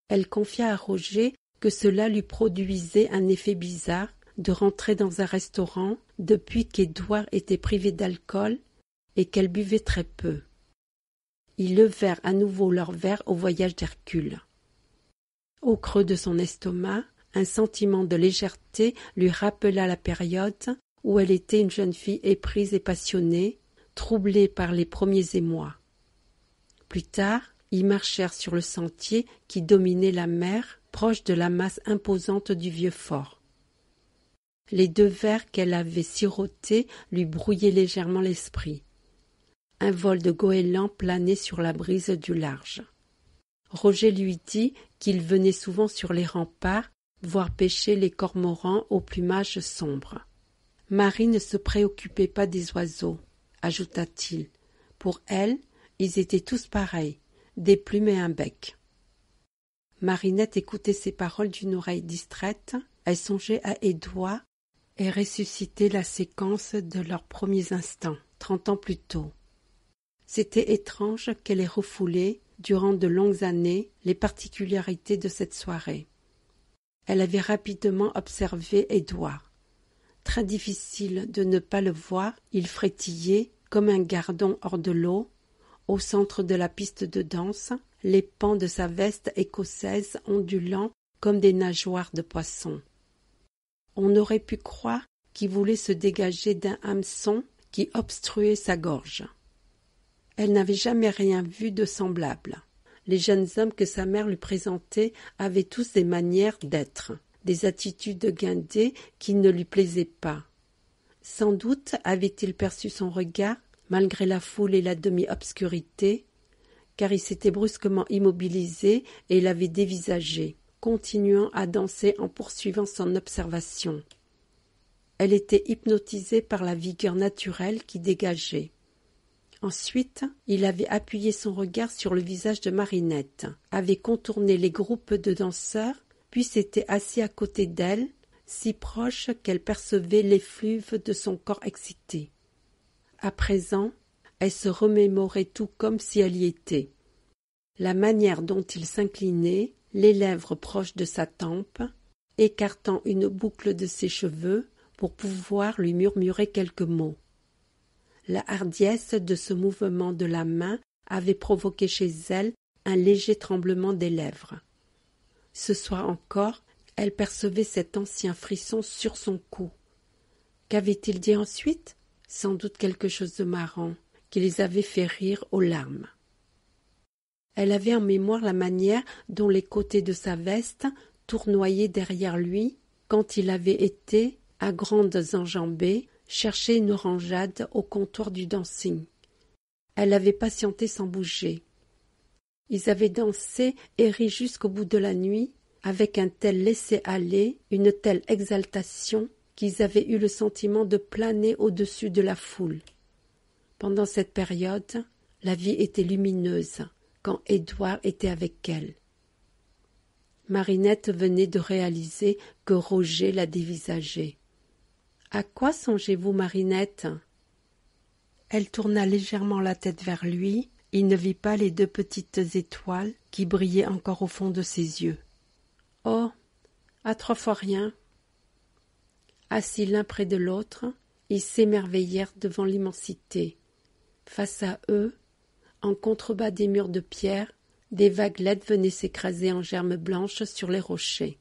Elle confia à Roger que cela lui produisait un effet bizarre de rentrer dans un restaurant depuis qu'Édouard était privé d'alcool et qu'elle buvait très peu. Ils levèrent à nouveau leurs verres au voyage d'Hercule. Au creux de son estomac, un sentiment de légèreté lui rappela la période où elle était une jeune fille éprise et passionnée, troublée par les premiers émois. Plus tard, ils marchèrent sur le sentier qui dominait la mer, proche de la masse imposante du vieux fort. Les 2 verres qu'elle avait sirotés lui brouillaient légèrement l'esprit. Un vol de goéland planait sur la brise du large. Roger lui dit qu'il venait souvent sur les remparts voir pêcher les cormorans au plumage sombre. Marie ne se préoccupait pas des oiseaux, ajouta-t-il. Pour elle, ils étaient tous pareils, des plumes et un bec. Marinette écoutait ces paroles d'une oreille distraite. Elle songeait à Édouard et ressuscitait la séquence de leurs premiers instants, 30 ans plus tôt. C'était étrange qu'elle ait refoulé, durant de longues années, les particularités de cette soirée. Elle avait rapidement observé Édouard. Très difficile de ne pas le voir, il frétillait, comme un gardon hors de l'eau, au centre de la piste de danse, les pans de sa veste écossaise ondulant comme des nageoires de poisson. On aurait pu croire qu'il voulait se dégager d'un hameçon qui obstruait sa gorge. Elle n'avait jamais rien vu de semblable. Les jeunes hommes que sa mère lui présentait avaient tous des manières d'être, des attitudes guindées qui ne lui plaisaient pas. Sans doute avait-il perçu son regard, malgré la foule et la demi-obscurité, car il s'était brusquement immobilisé et l'avait dévisagé, continuant à danser en poursuivant son observation. Elle était hypnotisée par la vigueur naturelle qui dégageait. Ensuite, il avait appuyé son regard sur le visage de Marinette, avait contourné les groupes de danseurs, puis s'était assis à côté d'elle, si proche qu'elle percevait l'effluve de son corps excité. À présent, elle se remémorait tout comme si elle y était. La manière dont il s'inclinait, les lèvres proches de sa tempe, écartant une boucle de ses cheveux pour pouvoir lui murmurer quelques mots. La hardiesse de ce mouvement de la main avait provoqué chez elle un léger tremblement des lèvres. Ce soir encore, elle percevait cet ancien frisson sur son cou. Qu'avait-il dit ensuite? Sans doute quelque chose de marrant, qui les avait fait rire aux larmes. Elle avait en mémoire la manière dont les côtés de sa veste tournoyaient derrière lui quand il avait été, à grandes enjambées, chercher une orangeade au comptoir du dancing. Elle avait patienté sans bouger. Ils avaient dansé et ri jusqu'au bout de la nuit, avec un tel laisser-aller, une telle exaltation, qu'ils avaient eu le sentiment de planer au-dessus de la foule. Pendant cette période, la vie était lumineuse, quand Édouard était avec elle. Marinette venait de réaliser que Roger la dévisageait. « À quoi songez-vous, Marinette ?» Elle tourna légèrement la tête vers lui. Il ne vit pas les 2 petites étoiles qui brillaient encore au fond de ses yeux. « Oh, à 3 fois rien !» Assis l'un près de l'autre, ils s'émerveillèrent devant l'immensité. Face à eux, en contrebas des murs de pierre, des vaguelettes venaient s'écraser en germes blanches sur les rochers.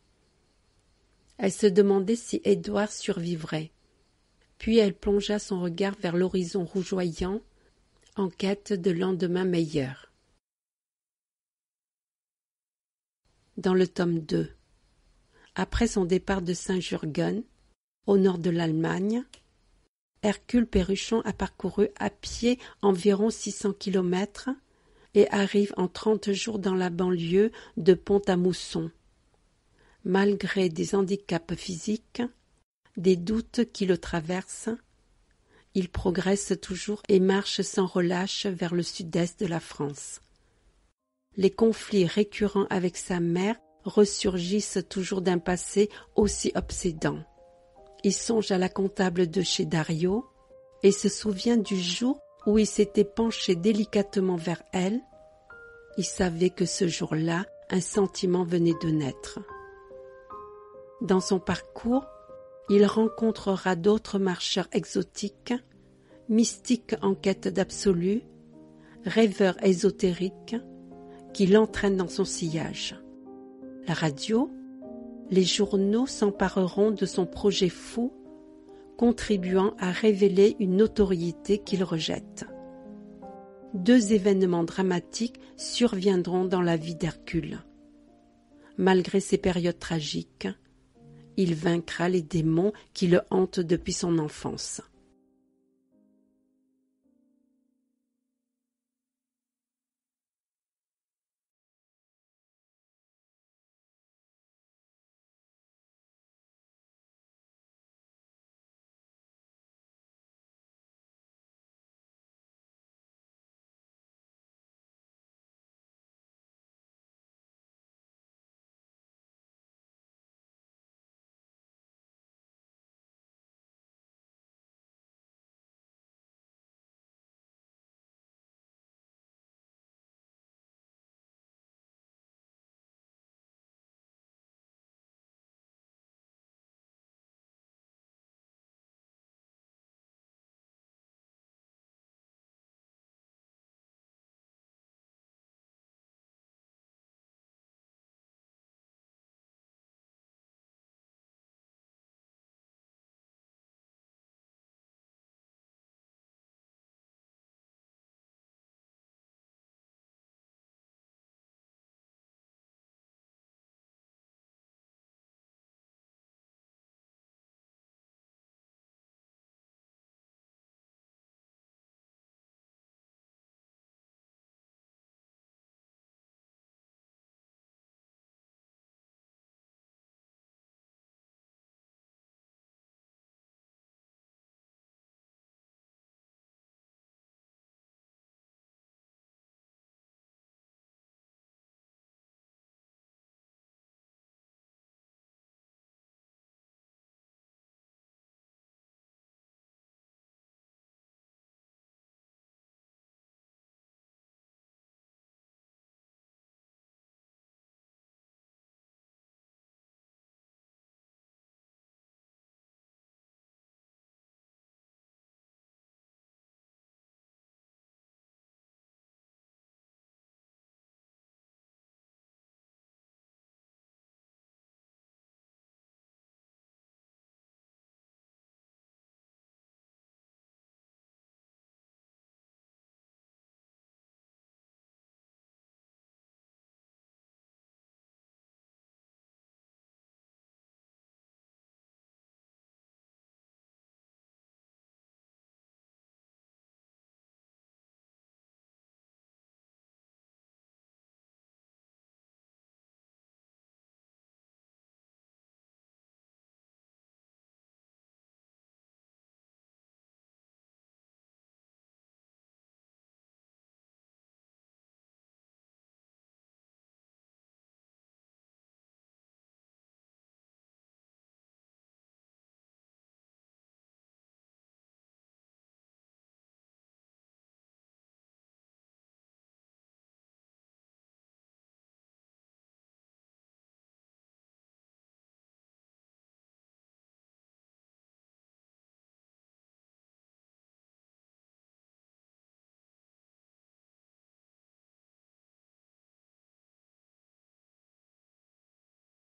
Elle se demandait si Édouard survivrait. Puis elle plongea son regard vers l'horizon rougeoyant, en quête de lendemains meilleurs. Dans le tome 2, après son départ de Saint-Jürgen, au nord de l'Allemagne, Hercule Perruchon a parcouru à pied environ 600 kilomètres et arrive en 30 jours dans la banlieue de Pont-à-Mousson. Malgré des handicaps physiques, des doutes qui le traversent, il progresse toujours et marche sans relâche vers le sud-est de la France. Les conflits récurrents avec sa mère ressurgissent toujours d'un passé aussi obsédant. Il songe à la comptable de chez Dario et se souvient du jour où il s'était penché délicatement vers elle. Il savait que ce jour-là, un sentiment venait de naître. Dans son parcours, il rencontrera d'autres marcheurs exotiques, mystiques en quête d'absolu, rêveurs ésotériques, qui l'entraînent dans son sillage. La radio, les journaux s'empareront de son projet fou, contribuant à révéler une notoriété qu'il rejette. 2 événements dramatiques surviendront dans la vie d'Hercule. Malgré ces périodes tragiques, il vaincra les démons qui le hantent depuis son enfance.